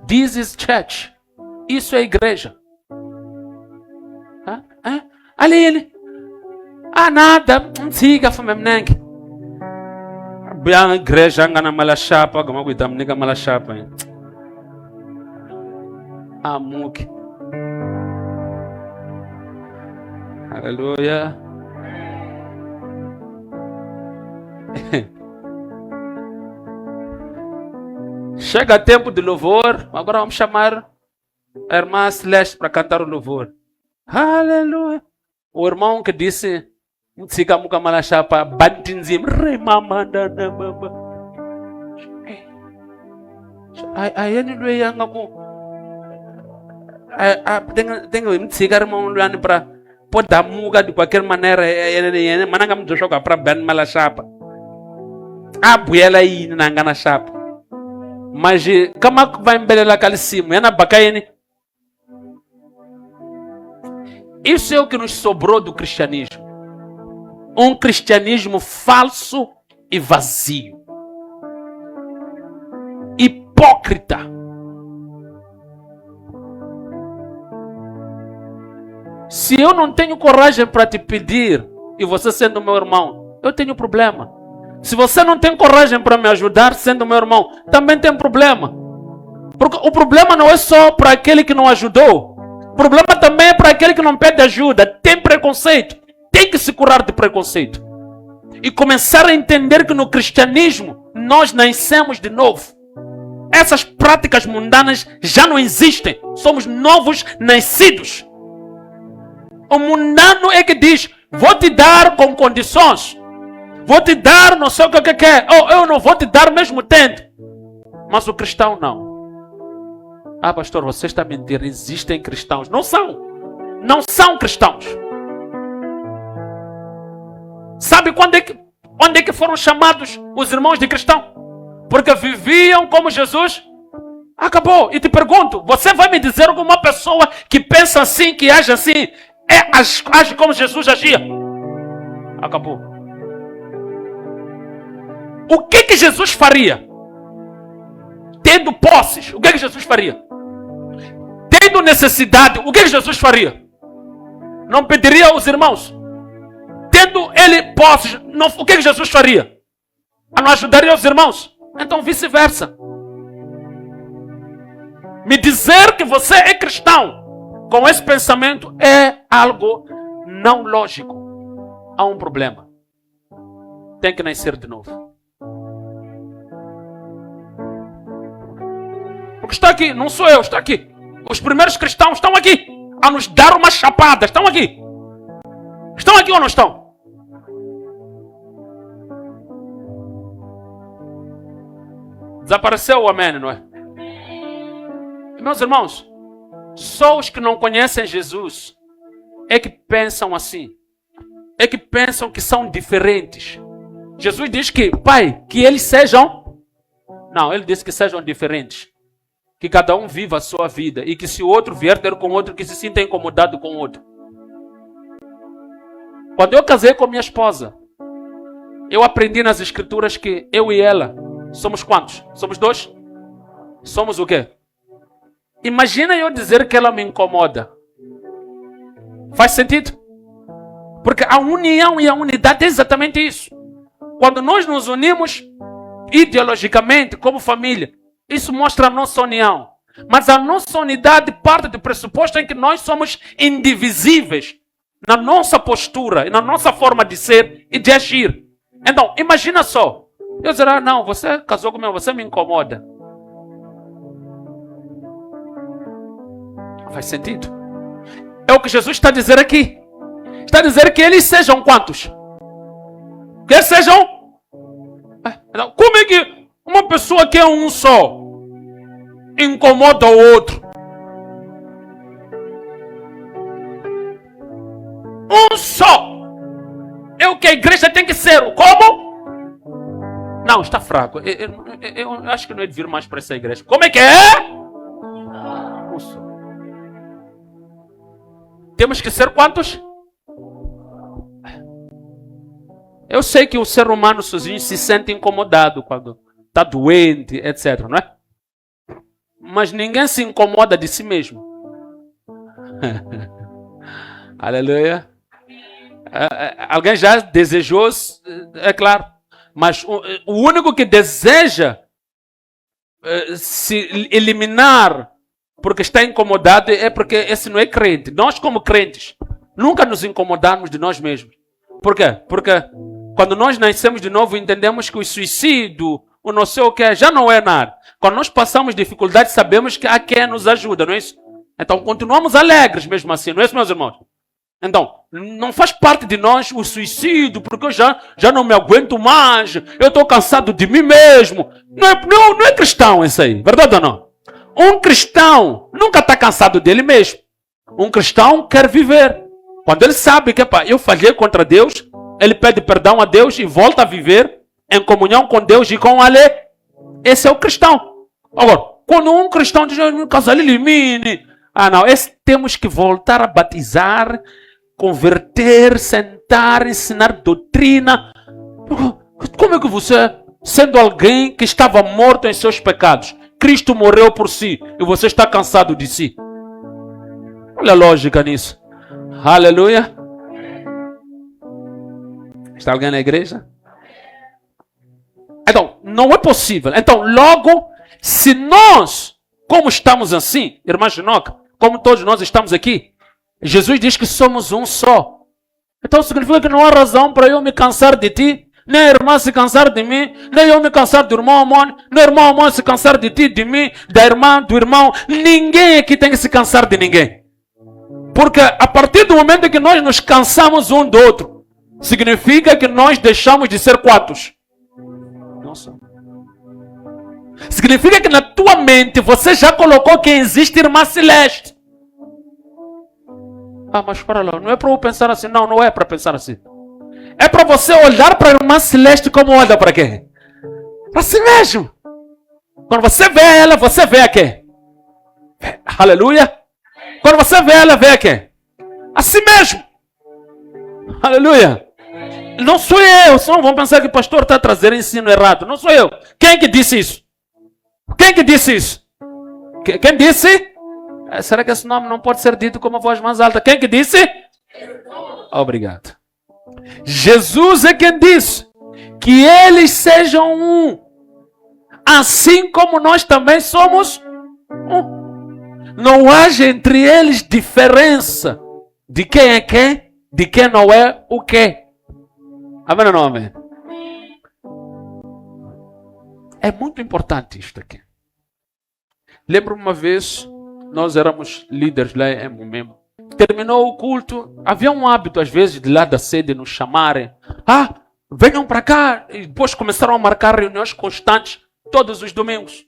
This is church. Isso é igreja. Ali ele. Nada. Siga, famemnengue. A igreja anga mala chapa, como que tam nega mala chapa. Amuk. Aleluia. Chega tempo de louvor. Agora vamos chamar a irmã Celeste para cantar o louvor. Aleluia. O irmão que disse Tsika muka malashapa bantinzim remamanda na mama. Ayani lwe yanga ku. Tengo mtsika irmão lwani para poder muga de qualquer maneira mananga mdoshoka para ban malashapa. Abuela aí nangana chapa. Mas como vai embelela calcimo? É na bacaene. Isso é o que nos sobrou do cristianismo. Um cristianismo falso e vazio. Hipócrita. Se eu não tenho coragem para te pedir, e você sendo meu irmão, eu tenho problema. Se você não tem coragem para me ajudar, sendo meu irmão, também tem problema. Porque o problema não é só para aquele que não ajudou. O problema também é para aquele que não pede ajuda. Tem preconceito. Tem que se curar de preconceito. E começar a entender que no cristianismo nós nascemos de novo. Essas práticas mundanas já não existem. Somos novos nascidos. O mundano é que diz: vou te dar com condições. Vou te dar não sei o que quer. Eu não vou te dar mesmo tendo. Mas o cristão não. Pastor, você está mentindo. Existem cristãos. Não são. Não são cristãos. Sabe onde é que foram chamados os irmãos de cristão? Porque viviam como Jesus. Acabou. E te pergunto, você vai me dizer alguma pessoa que pensa assim, que age assim, age como Jesus agia? Acabou. O que Jesus faria? Tendo posses, o que Jesus faria? Tendo necessidade, o que Jesus faria? Não pediria aos irmãos? Tendo ele posses, o que Jesus faria? Não ajudaria os irmãos? Então vice-versa. Me dizer que você é cristão com esse pensamento é algo não lógico. Há um problema. Tem que nascer de novo. Porque está aqui, não sou eu, está aqui. Os primeiros cristãos estão aqui a nos dar uma chapada. Estão aqui. Estão aqui ou não estão? Desapareceu o amém, não é? Meus irmãos, só os que não conhecem Jesus é que pensam assim. É que pensam que são diferentes. Jesus diz que, Pai, que eles sejam... Não, ele disse que sejam diferentes. Que cada um viva a sua vida. E que se o outro vier ter com o outro, que se sinta incomodado com o outro. Quando eu casei com minha esposa, eu aprendi nas escrituras que eu e ela somos quantos? Somos dois? Somos o quê? Imagina eu dizer que ela me incomoda. Faz sentido? Porque a união e a unidade é exatamente isso. Quando nós nos unimos ideologicamente, como família, isso mostra a nossa união. Mas a nossa unidade parte do pressuposto em que nós somos indivisíveis na nossa postura e na nossa forma de ser e de agir. Então, imagina só. Eu dizer, não, você casou comigo, você me incomoda. Faz sentido? É o que Jesus está a dizer aqui. Está a dizer que eles sejam quantos? Que eles sejam? Como é que uma pessoa que é um só incomoda o outro? Um só. É o que a igreja tem que ser. Como? Não, está fraco. Eu acho que não é de vir mais para essa igreja. Como é que é? Um só. Temos que ser quantos? Eu sei que o ser humano sozinho se sente incomodado quando está doente, etc. Não é? Mas ninguém se incomoda de si mesmo. Aleluia. Alguém já desejou, é claro. Mas o único que deseja se eliminar porque está incomodado é porque esse não é crente. Nós, como crentes, nunca nos incomodamos de nós mesmos. Por quê? Porque quando nós nascemos de novo, entendemos que o suicídio, o não sei o que, já não é nada. Quando nós passamos dificuldade, sabemos que há quem nos ajuda, não é isso? Então, continuamos alegres mesmo assim, não é isso, meus irmãos? Então, não faz parte de nós o suicídio, porque eu já não me aguento mais, eu estou cansado de mim mesmo. Não é cristão isso aí, verdade ou não? Um cristão nunca está cansado dele mesmo. Um cristão quer viver. Quando ele sabe que eu falhei contra Deus, ele pede perdão a Deus e volta a viver em comunhão com Deus e com ele. Esse é o cristão. Agora, quando um cristão diz, casal elimine. Não, temos que voltar a batizar, converter, sentar, ensinar doutrina. Como é que você, sendo alguém que estava morto em seus pecados, Cristo morreu por si e você está cansado de si? Olha a lógica nisso. Aleluia. Está alguém na igreja? Então, não é possível. Então, logo, se nós, como estamos assim, irmã Ginoca, como todos nós estamos aqui, Jesus diz que somos um só. Então significa que não há razão para eu me cansar de ti, nem a irmã se cansar de mim, nem eu me cansar do irmão Amon, nem o irmão Amon se cansar de ti, de mim, da irmã, do irmão. Ninguém aqui tem que se cansar de ninguém. Porque a partir do momento em que nós nos cansamos um do outro, significa que nós deixamos de ser quantos? Nossa. Significa que na tua mente você já colocou que existe irmã celeste. Mas para lá, não é para eu pensar assim. Não é para pensar assim. É para você olhar para a irmã celeste como olha para quem? Para si mesmo. Quando você vê ela, você vê a quem? Aleluia. Quando você vê ela, vê a quem? A si mesmo. Aleluia. Não sou eu. Senão vão pensar que o pastor está trazendo ensino errado. Não sou eu. Quem que disse isso? Quem que disse isso? Quem disse? Será que esse nome não pode ser dito com uma voz mais alta? Quem que disse? Obrigado. Jesus é quem disse que eles sejam um, assim como nós também somos um. não haja entre eles diferença de quem é quem, de quem não é o quê. Amém ou não amém? É muito importante isto aqui. Lembro uma vez, nós éramos líderes lá em Mumema. Terminou o culto, havia um hábito às vezes de lá da sede nos chamarem. Venham para cá. E depois começaram a marcar reuniões constantes todos os domingos.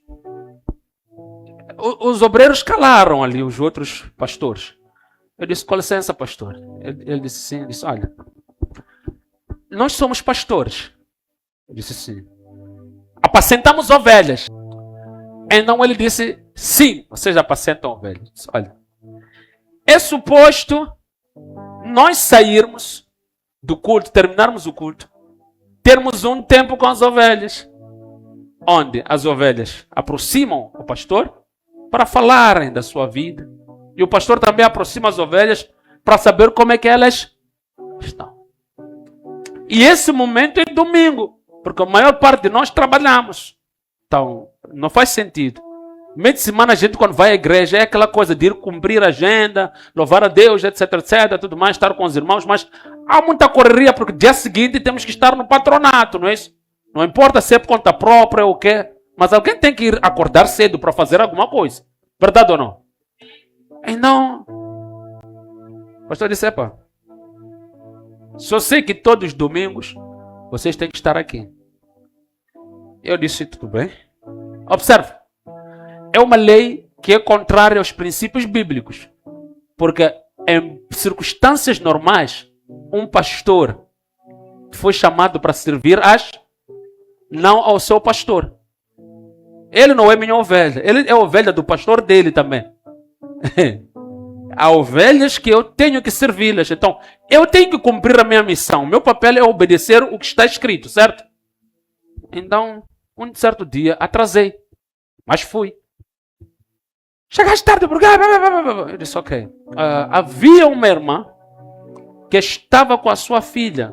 Os obreiros calaram ali, os outros pastores. Eu disse, com licença, pastor. Ele disse sim, ele disse, olha, nós somos pastores. Eu disse sim. Apacentamos ovelhas. Então ele disse, sim, vocês apacentam ovelhas. Eu disse, olha, é suposto nós sairmos do culto, terminarmos o culto, termos um tempo com as ovelhas, onde as ovelhas aproximam o pastor para falarem da sua vida. E o pastor também aproxima as ovelhas para saber como é que elas estão. E esse momento é domingo, porque a maior parte de nós trabalhamos. Então, não faz sentido. Meio de semana a gente quando vai à igreja é aquela coisa de ir cumprir a agenda, louvar a Deus, etc, etc, tudo mais, estar com os irmãos, mas há muita correria porque dia seguinte temos que estar no patronato, não é isso? Não importa se é por conta própria ou o quê, mas alguém tem que ir acordar cedo para fazer alguma coisa. Verdade ou não? Então, o pastor disse, só sei que todos os domingos vocês têm que estar aqui. Eu disse, tudo bem. Observe, é uma lei que é contrária aos princípios bíblicos. Porque em circunstâncias normais, um pastor foi chamado para servir não ao seu pastor. Ele não é minha ovelha. Ele é a ovelha do pastor dele também. Há ovelhas que eu tenho que servi-las. Então, eu tenho que cumprir a minha missão. Meu papel é obedecer o que está escrito, certo? Então, um certo dia, atrasei. Mas fui. Chegaste tarde, porque... Eu disse, ok. Havia uma irmã que estava com a sua filha.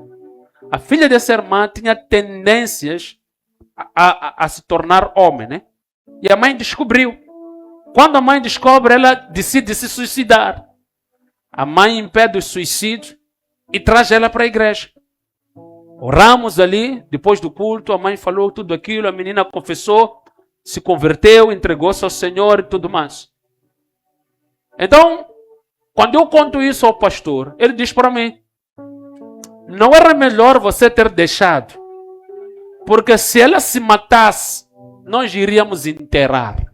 A filha dessa irmã tinha tendências a se tornar homem, né? E a mãe descobriu. Quando a mãe descobre, ela decide se suicidar. A mãe impede o suicídio e traz ela para a igreja. Oramos ali, depois do culto, a mãe falou tudo aquilo, a menina confessou, se converteu, entregou-se ao Senhor e tudo mais. Então, quando eu conto isso ao pastor, ele diz para mim, não era melhor você ter deixado, porque se ela se matasse, nós iríamos enterrar.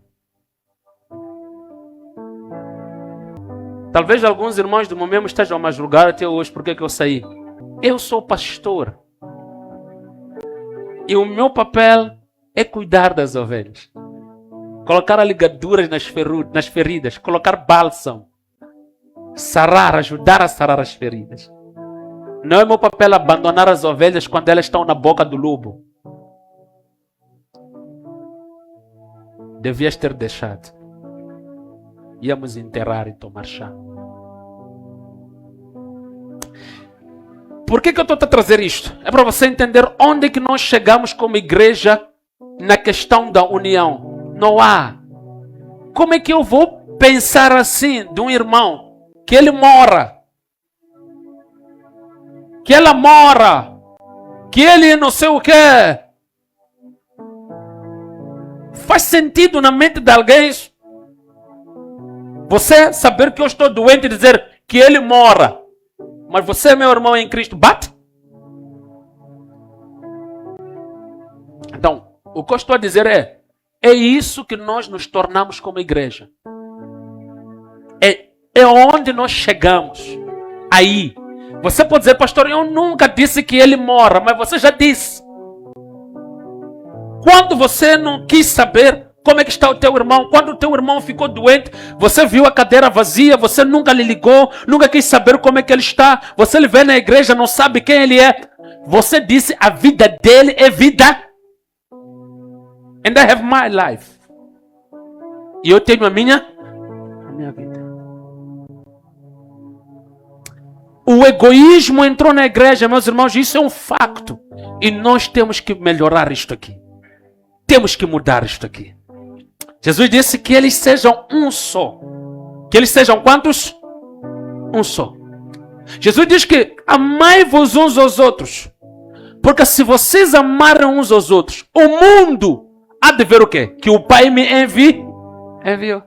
Talvez alguns irmãos do Mumema estejam a me julgar até hoje porque que eu saí. Eu sou pastor. E o meu papel é cuidar das ovelhas. Colocar ligaduras nas feridas. Colocar bálsamo. Sarar, ajudar a sarar as feridas. Não é meu papel abandonar as ovelhas quando elas estão na boca do lobo. Devias ter deixado. Íamos enterrar e tomar chá. Por que eu estou a trazer isto? É para você entender onde é que nós chegamos como igreja na questão da união. Não há. Como é que eu vou pensar assim de um irmão que ele mora? Que ela mora? Que ele não sei o quê? Faz sentido na mente de alguém isso? Você saber que eu estou doente e dizer que ele mora. Mas você, meu irmão em Cristo, bate? Então, o que eu estou a dizer é isso que nós nos tornamos como igreja. É onde nós chegamos. Aí. Você pode dizer, pastor, eu nunca disse que ele mora, mas você já disse. Quando você não quis saber como é que está o teu irmão, quando o teu irmão ficou doente, você viu a cadeira vazia, você nunca lhe ligou, nunca quis saber como é que ele está, você lhe vê na igreja, não sabe quem ele é. Você disse, a vida dele é vida. And I have my life. E eu tenho a minha vida. O egoísmo entrou na igreja, meus irmãos, isso é um facto. E nós temos que melhorar isto aqui. Temos que mudar isto aqui. Jesus disse que eles sejam um só. Que eles sejam quantos? Um só. Jesus diz que amai-vos uns aos outros. Porque se vocês amarem uns aos outros, o mundo há de ver o quê? Que o Pai me enviou.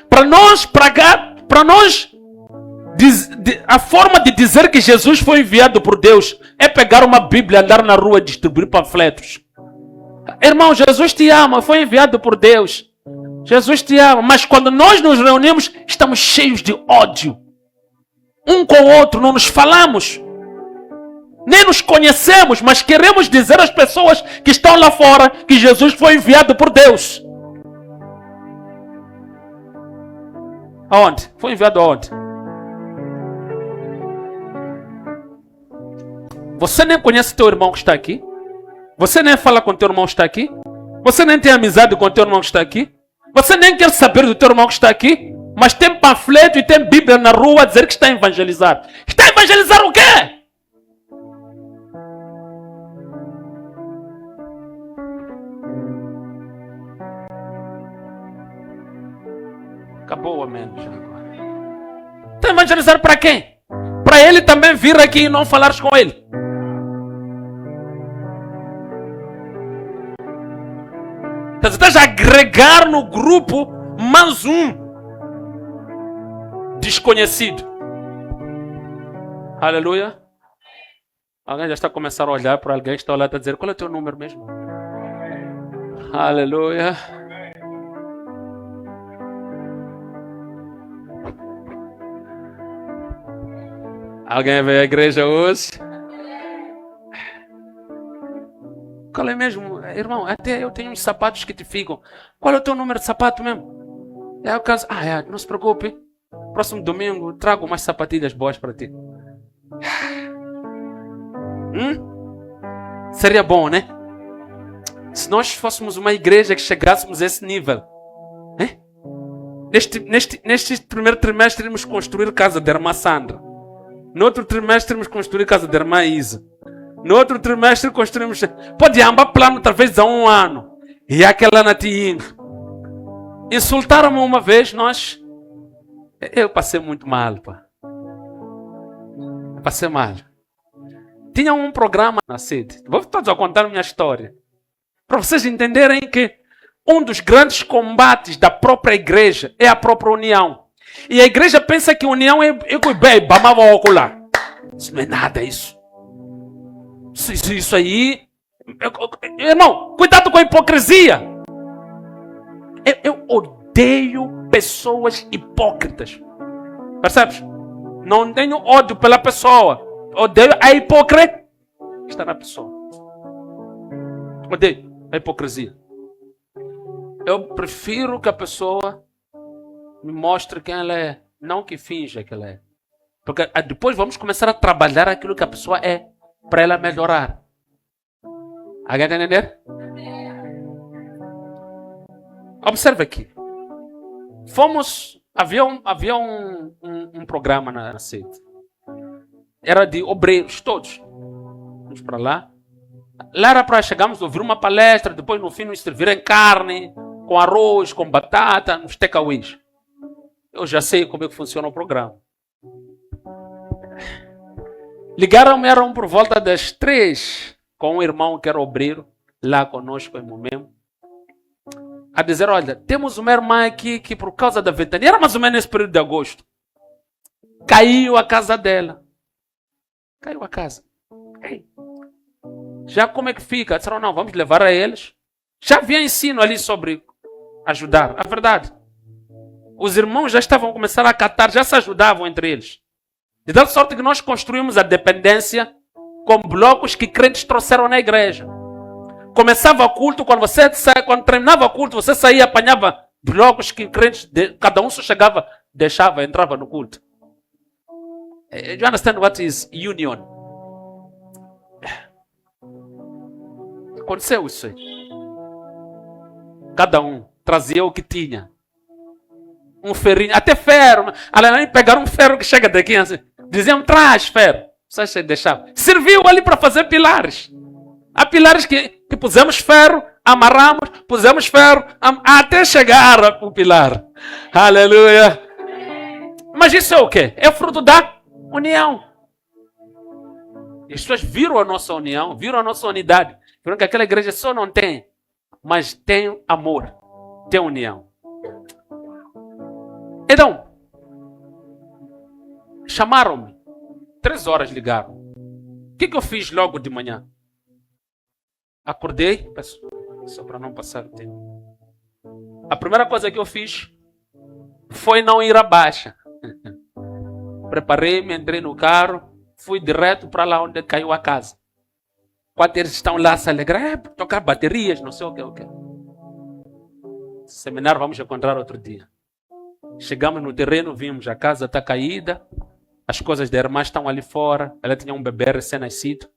Para nós pregar, para nós, a forma de dizer que Jesus foi enviado por Deus é pegar uma Bíblia, andar na rua e distribuir panfletos. Irmão, Jesus te ama, foi enviado por Deus. Jesus te ama, mas quando nós nos reunimos, estamos cheios de ódio. Um com o outro, não nos falamos. Nem nos conhecemos, mas queremos dizer às pessoas que estão lá fora que Jesus foi enviado por Deus. Aonde? Foi enviado aonde? Você nem conhece teu irmão que está aqui? Você nem fala com teu irmão que está aqui? Você nem tem amizade com teu irmão que está aqui? Você nem quer saber do teu irmão que está aqui? Mas tem panfleto e tem Bíblia na rua a dizer que está a evangelizar. Está a evangelizar o quê? Acabou a menos agora. Está a evangelizar para quem? Para ele também vir aqui e não falares com ele. Você está a agregar no grupo mais um desconhecido. Aleluia. Alguém já está a começar a olhar para alguém que está lá e está a dizer: qual é o teu número mesmo? Aleluia. Alguém veio à igreja hoje? Qual é mesmo? Irmão, até eu tenho uns sapatos que te ficam. Qual é o teu número de sapato mesmo? É o caso. Não se preocupe. Próximo domingo trago umas sapatilhas boas para ti. Seria bom, né? Se nós fôssemos uma igreja que chegássemos a esse nível. Neste primeiro trimestre iremos construir casa da irmã Sandra. No outro trimestre iremos construir casa da irmã Isa. No outro trimestre construímos. Pode ambar plano talvez há um ano. E aquela na Tiinga. Insultaram-me uma vez, eu passei muito mal, pá. Passei mal. Tinha um programa na sede. Vou todos a contar a minha história. Para vocês entenderem que um dos grandes combates da própria igreja é a própria união. E a igreja pensa que união é bem, lá. Isso não é nada, isso. Isso aí. Irmão, cuidado com a hipocrisia. Eu odeio pessoas hipócritas. Percebes? Não tenho ódio pela pessoa. Odeio a hipocrisia. Está na pessoa. Odeio a hipocrisia. Eu prefiro que a pessoa me mostre quem ela é, não que finja que ela é. Porque depois vamos começar a trabalhar aquilo que a pessoa é, para ela melhorar. Alguém está entender? Observe aqui. Havia um programa na sede. Era de obreiros, todos. Vamos para lá. Lá era para chegarmos a ouvir uma palestra, depois no fim nos servirem carne, com arroz, com batata, nos takeaways. Eu já sei como é que funciona o programa. Ligaram-me, eram por volta das 3, com um irmão que era obreiro, lá conosco em Momemo, a dizer: olha, temos uma irmã aqui que por causa da ventania, era mais ou menos nesse período de agosto, caiu a casa dela. Caiu a casa. Já como é que fica? Disseram: não, vamos levar a eles. Já havia ensino ali sobre ajudar. A verdade, os irmãos já estavam a começar a catar, já se ajudavam entre eles. De tal sorte que nós construímos a dependência com blocos que crentes trouxeram na igreja. Começava o culto, quando terminava o culto, você saía, apanhava blocos que crentes, cada um só chegava, deixava, entrava no culto. You understand what is union? Aconteceu isso aí. Cada um trazia o que tinha. Um ferrinho, até ferro. Além de pegar um ferro que chega daqui, assim, diziam: traz ferro. Você deixava. Serviu ali para fazer pilares. Há pilares que pusemos ferro, amarramos, pusemos ferro, até chegar o pilar. Aleluia. Mas isso é o quê? É fruto da união. E as pessoas viram a nossa união, viram a nossa unidade. Viram que aquela igreja só não tem, mas tem amor, tem união. Então, chamaram-me. 3 horas ligaram. O que eu fiz logo de manhã? Acordei, só para não passar o tempo. A primeira coisa que eu fiz foi não ir à baixa. Preparei-me, entrei no carro, fui direto para lá onde caiu a casa. Quando eles estão lá se alegrar, tocar baterias, não sei o que. Seminário vamos encontrar outro dia. Chegamos no terreno, vimos a casa está caída, as coisas da irmã estão ali fora, ela tinha um bebê recém-nascido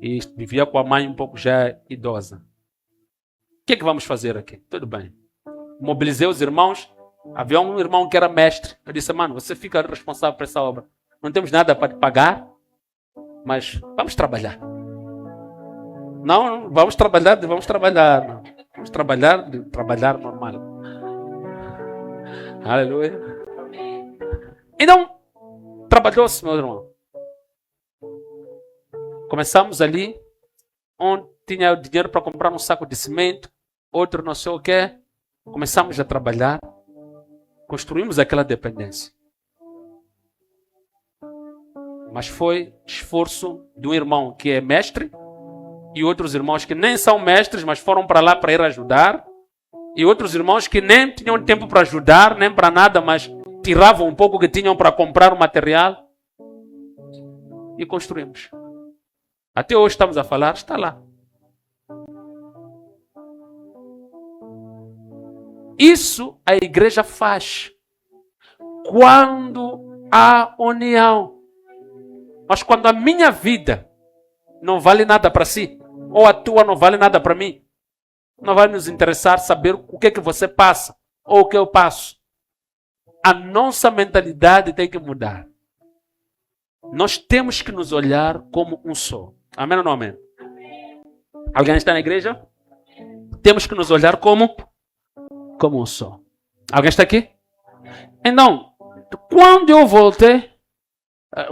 e vivia com a mãe um pouco já idosa. O que é que vamos fazer aqui? Tudo bem. Mobilizei os irmãos. Havia um irmão que era mestre. Eu disse, mano, você fica responsável por essa obra. Não temos nada para te pagar, mas vamos trabalhar. Não, vamos trabalhar. Não. Vamos trabalhar normal. Aleluia. Então, trabalhou-se, meu irmão. Começamos ali, onde tinha o dinheiro para comprar um saco de cimento, outro não sei o quê. Começamos a trabalhar, construímos aquela dependência. Mas foi esforço de um irmão que é mestre e outros irmãos que nem são mestres, mas foram para lá para ir ajudar. E outros irmãos que nem tinham tempo para ajudar, nem para nada, mas tiravam um pouco que tinham para comprar o material. E construímos. Até hoje estamos a falar, está lá. Isso a igreja faz quando há união. Mas quando a minha vida não vale nada para si, ou a tua não vale nada para mim, não vai nos interessar saber o que é que você passa, ou o que eu passo. A nossa mentalidade tem que mudar. Nós temos que nos olhar como um só. Amém ou não amém? Alguém está na igreja? Temos que nos olhar como um só. Alguém está aqui? Então, quando eu voltei,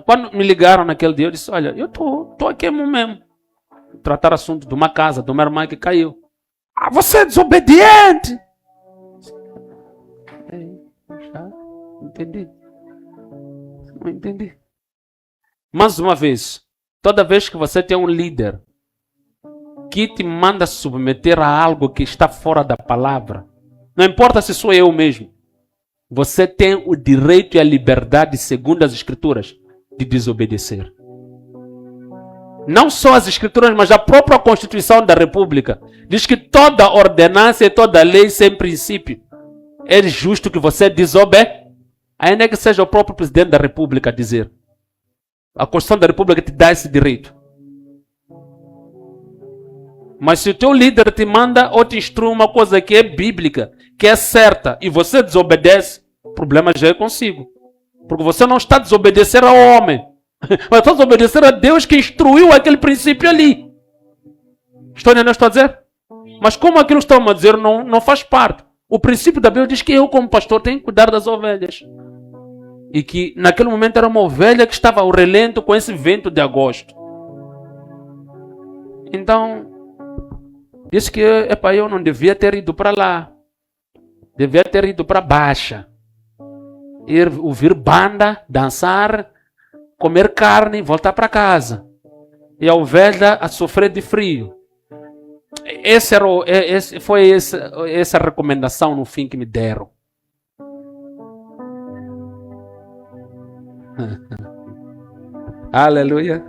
quando me ligaram naquele dia, eu disse, olha, eu estou aqui mesmo. Tratar assunto de uma casa, de uma irmã que caiu. Ah, você é desobediente! Já entendi. Não entendi. Mais uma vez, toda vez que você tem um líder que te manda submeter a algo que está fora da palavra, não importa se sou eu mesmo, você tem o direito e a liberdade, segundo as Escrituras, de desobedecer. Não só as Escrituras, mas a própria Constituição da República diz que toda ordenança e toda lei sem princípio é justo que você desobedeça. Ainda que seja o próprio presidente da República a dizer. A Constituição da República te dá esse direito. Mas se o teu líder te manda ou te instrui uma coisa que é bíblica, que é certa, e você desobedece, o problema já é consigo. Porque você não está a desobedecer ao homem, mas está a desobedecer a Deus que instruiu aquele princípio ali. Estou entendendo o que estou a dizer? Mas como aquilo que estão a dizer não faz parte. O princípio da Bíblia diz que eu, como pastor, tenho que cuidar das ovelhas. E que naquele momento era uma ovelha que estava ao relento com esse vento de agosto. Então, disse que eu não devia ter ido para lá. Devia ter ido para Baixa. Ir ouvir banda, dançar, comer carne e voltar para casa. E a ovelha a sofrer de frio. Foi essa recomendação no fim que me deram. Aleluia.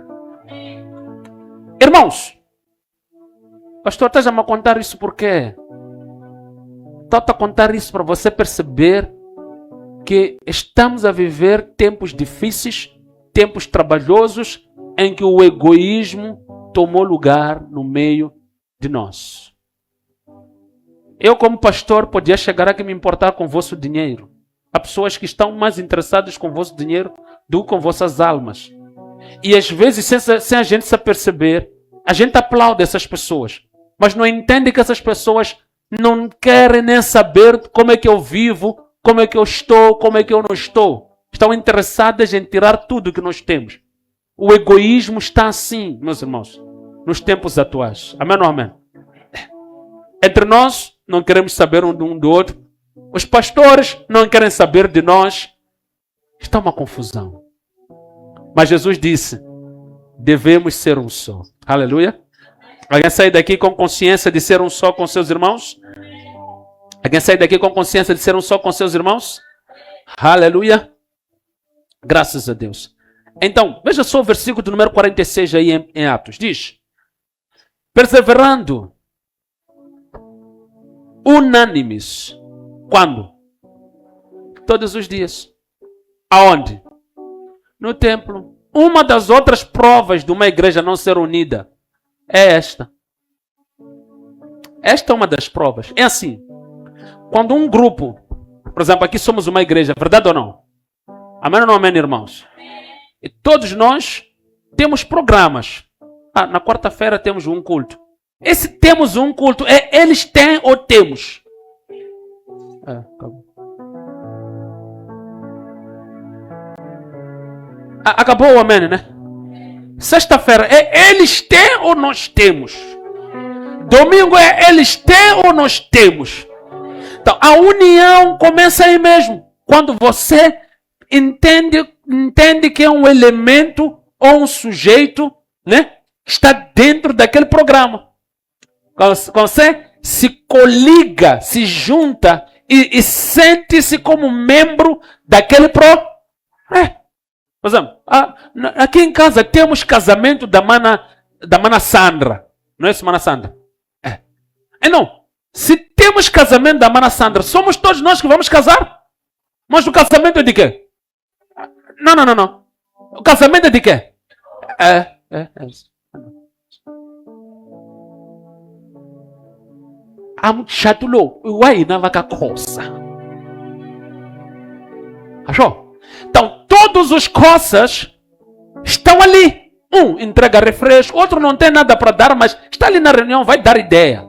Irmãos, pastor, estás a me contar isso por quê? Estou a contar isso para você perceber que estamos a viver tempos difíceis, tempos trabalhosos, em que o egoísmo tomou lugar no meio de nós. Eu, como pastor, podia chegar aqui e me importar com o vosso dinheiro. Há pessoas que estão mais interessadas com o vosso dinheiro do que com vossas almas. E às vezes, sem a gente se aperceber, a gente aplaude essas pessoas, mas não entende que essas pessoas não querem nem saber como é que eu vivo, como é que eu estou, como é que eu não estou. estão interessadas em tirar tudo que nós temos. O egoísmo está assim, meus irmãos, nos tempos atuais. Amém ou não amém? Entre nós, não queremos saber um do outro. Os pastores não querem saber de nós. Está uma confusão. Mas Jesus disse, devemos ser um só. Aleluia. Alguém sai daqui com consciência de ser um só com seus irmãos? Alguém sai daqui com consciência de ser um só com seus irmãos? Aleluia. Graças a Deus. Então, veja só o versículo do número 46 aí em Atos. Diz, perseverando, unânimes. Quando? Todos os dias. Aonde? No templo. Uma das outras provas de uma igreja não ser unida é esta. Esta é uma das provas. É assim. Quando um grupo, por exemplo, aqui somos uma igreja, verdade ou não? Amém ou não amém, irmãos? E todos nós temos programas. Na quarta-feira temos um culto. Esse temos um culto, eles têm ou temos? Acabou o amém, né? Sexta-feira, eles têm ou nós temos? Domingo eles têm ou nós temos? Então, a união começa aí mesmo. Quando você entende que é um elemento ou um sujeito, né? Está dentro daquele programa. Quando você se coliga, se junta e sente-se como membro daquele programa. Por exemplo, aqui em casa temos casamento da mana Sandra. Não é isso, mana Sandra? Não. Se temos casamento da mana Sandra, somos todos nós que vamos casar? Mas o casamento é de quê? Não. O casamento é de quê? É isso. Amchatulo, uai na vaca coça. Achou? Então, todos os coças estão ali. Um entrega refresco, outro não tem nada para dar, mas está ali na reunião, vai dar ideia.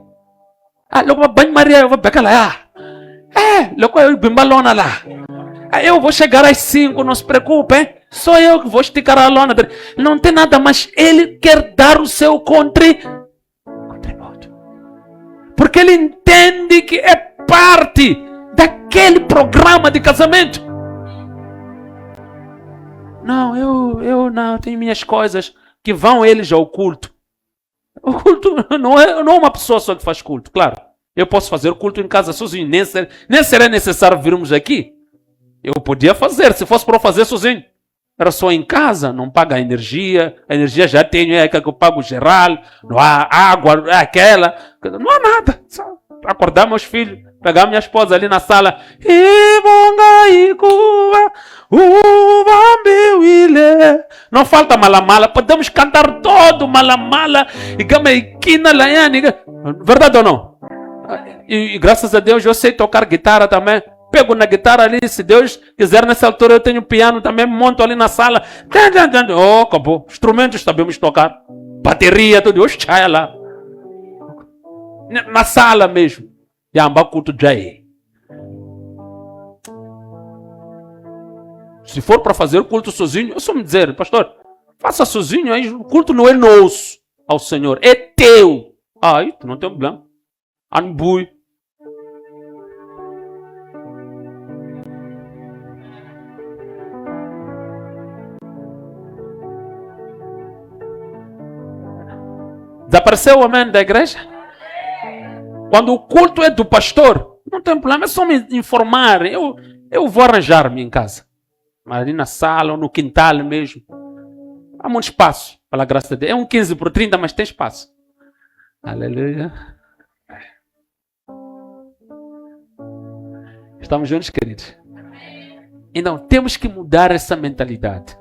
Logo banho Maria, eu vou pegar lá. Logo eu bimbalona lá. Eu vou chegar às 5, não se preocupe, hein? Sou eu que vou esticar a lona dele. Não tem nada, mas ele quer dar o seu contributo. Porque ele entende que é parte daquele programa de casamento. Não, eu não, tenho minhas coisas que vão eles ao culto. O culto não é uma pessoa só que faz culto, claro. Eu posso fazer o culto em casa sozinho, nem seria necessário virmos aqui. Eu podia fazer, se fosse para eu fazer sozinho. Era só em casa, não paga a energia já tenho, que eu pago geral, não há água, aquela, não há nada. Só acordar meus filhos, pegar minha esposa ali na sala. Não falta malamala, podemos cantar todo malamala. Verdade ou não? E graças a Deus eu sei tocar guitarra também. Pego na guitarra ali, se Deus quiser, nessa altura eu tenho piano também, monto ali na sala. Acabou. Instrumentos sabemos tocar. Bateria, tudo. Oxai lá. Na sala mesmo. Se for para fazer o culto sozinho, eu só me dizer, pastor, faça sozinho, aí o culto não é nosso ao Senhor, é teu. Aí, tu não tem problema. Anbui. Desapareceu o amém da igreja? Quando o culto é do pastor, não tem problema, é só me informar. Eu vou arranjar-me em casa. Mas ali na sala ou no quintal mesmo. Há muito espaço, pela graça de Deus. É um 15x30, mas tem espaço. Aleluia. Estamos juntos, queridos? Então, temos que mudar essa mentalidade.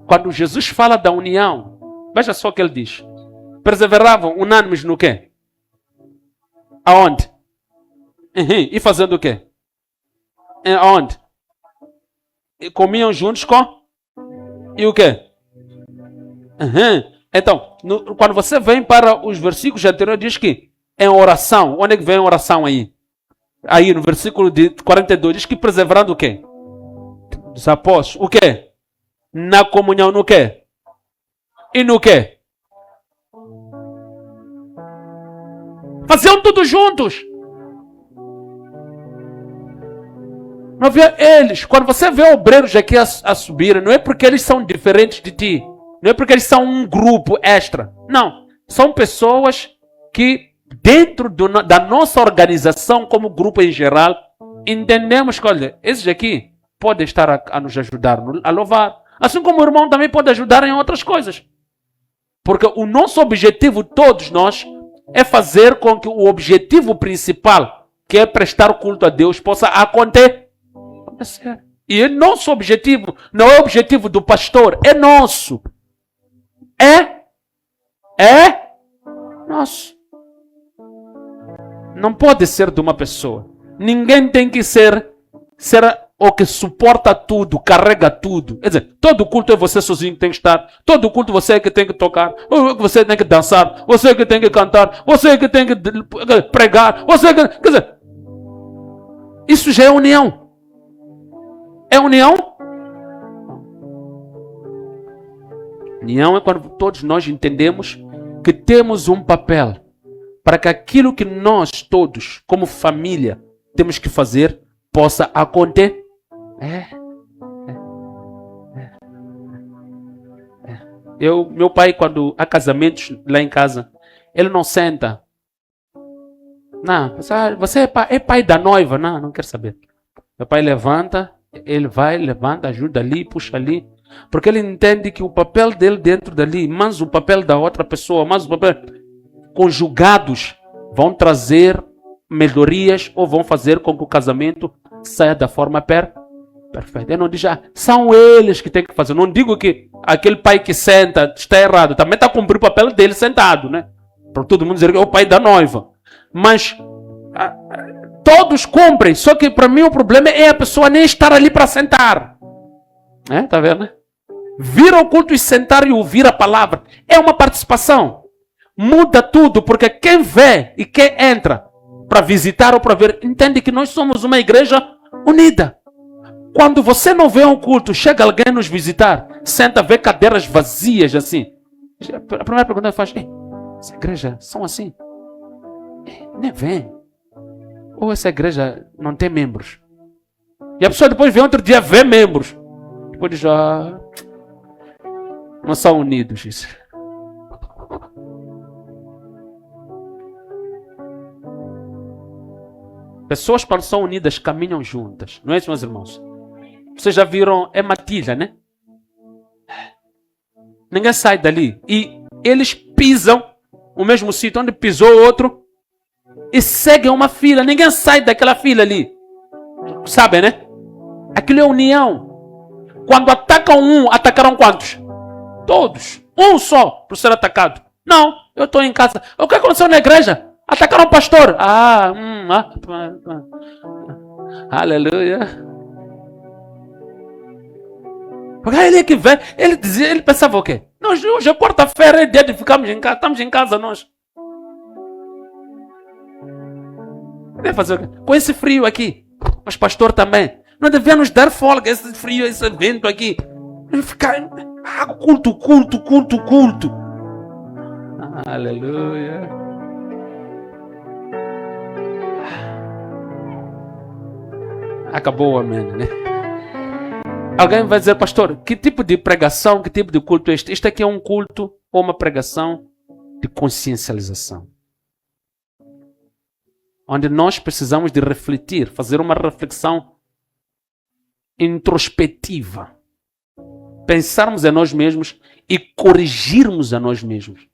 Quando Jesus fala da união, veja só o que ele diz. Perseveravam unânimes no quê? Aonde? E fazendo o quê? Aonde? E comiam juntos com? E o quê? Então, quando você vem para os versículos anteriores, diz que é oração. Onde é que vem a oração aí? Aí no versículo de 42 diz que perseverando o quê? Dos apóstolos. O quê? Na comunhão no quê? E no quê? Faziam tudo juntos. Não havia eles. Quando você vê obreiros aqui a subir, não é porque eles são diferentes de ti. Não é porque eles são um grupo extra. Não. São pessoas que, dentro da nossa organização, como grupo em geral, entendemos que, olha, esses aqui podem estar a nos ajudar a louvar. Assim como o irmão também pode ajudar em outras coisas. Porque o nosso objetivo, todos nós, é fazer com que o objetivo principal, que é prestar culto a Deus, possa acontecer. E é nosso objetivo, não é o objetivo do pastor, é nosso. É nosso. Não pode ser de uma pessoa. Ninguém tem que ser o que suporta tudo, carrega tudo. Quer dizer, todo culto é você sozinho que tem que estar. Todo culto você é que tem que tocar. Você tem que dançar. Você que tem que cantar. Você que tem que pregar. Você que... Quer dizer, isso já é união. É união? União é quando todos nós entendemos que temos um papel para que aquilo que nós todos, como família, temos que fazer, possa acontecer. Meu pai, quando há casamentos lá em casa, ele não senta. Não, você é pai da noiva? Não quero saber. Meu pai levanta, ele vai, levanta, ajuda ali, puxa ali. Porque ele entende que o papel dele dentro dali, mas o papel da outra pessoa, mas o papel conjugados vão trazer melhorias ou vão fazer com que o casamento saia da forma perfeita. Eu não digo, são eles que têm que fazer. Eu não digo que aquele pai que senta está errado. Também está a cumprir o papel dele sentado, né? Para todo mundo dizer que é o pai da noiva. Mas todos cumprem. Só que para mim o problema é a pessoa nem estar ali para sentar. Tá vendo, né? Vir ao culto e sentar e ouvir a palavra é uma participação. Muda tudo, porque quem vê e quem entra para visitar ou para ver, entende que nós somos uma igreja unida. Quando você não vê um culto, chega alguém nos visitar, senta, vê cadeiras vazias assim. A primeira pergunta que faz, essa igreja são assim? Nem vem. Ou essa igreja não tem membros? E a pessoa depois vem outro dia, vê membros. Depois diz, não são unidos. Isso. Pessoas quando são unidas caminham juntas. Não é isso, meus irmãos? Vocês já viram, é matilha, né? Ninguém sai dali. E eles pisam o mesmo sítio onde pisou o outro e seguem uma fila. Ninguém sai daquela fila ali. Sabem, né? Aquilo é união. Quando atacam um, atacaram quantos? Todos. Um só para ser atacado. Não, eu estou em casa. O que aconteceu na igreja? Atacaram o pastor. Aleluia. Porque ele que vem, ele pensava o quê? Nós hoje é quarta-feira, é dia de ficarmos em casa. Estamos em casa nós. Deve fazer o quê? Com esse frio aqui. Mas pastor também. Não devia nos dar folga, esse frio, esse vento aqui. Ficar culto. Aleluia. Acabou o amém, né? Alguém vai dizer, pastor, que tipo de pregação, que tipo de culto é este? Este aqui é um culto ou uma pregação de consciencialização. Onde nós precisamos de refletir, fazer uma reflexão introspectiva. Pensarmos em nós mesmos e corrigirmos a nós mesmos.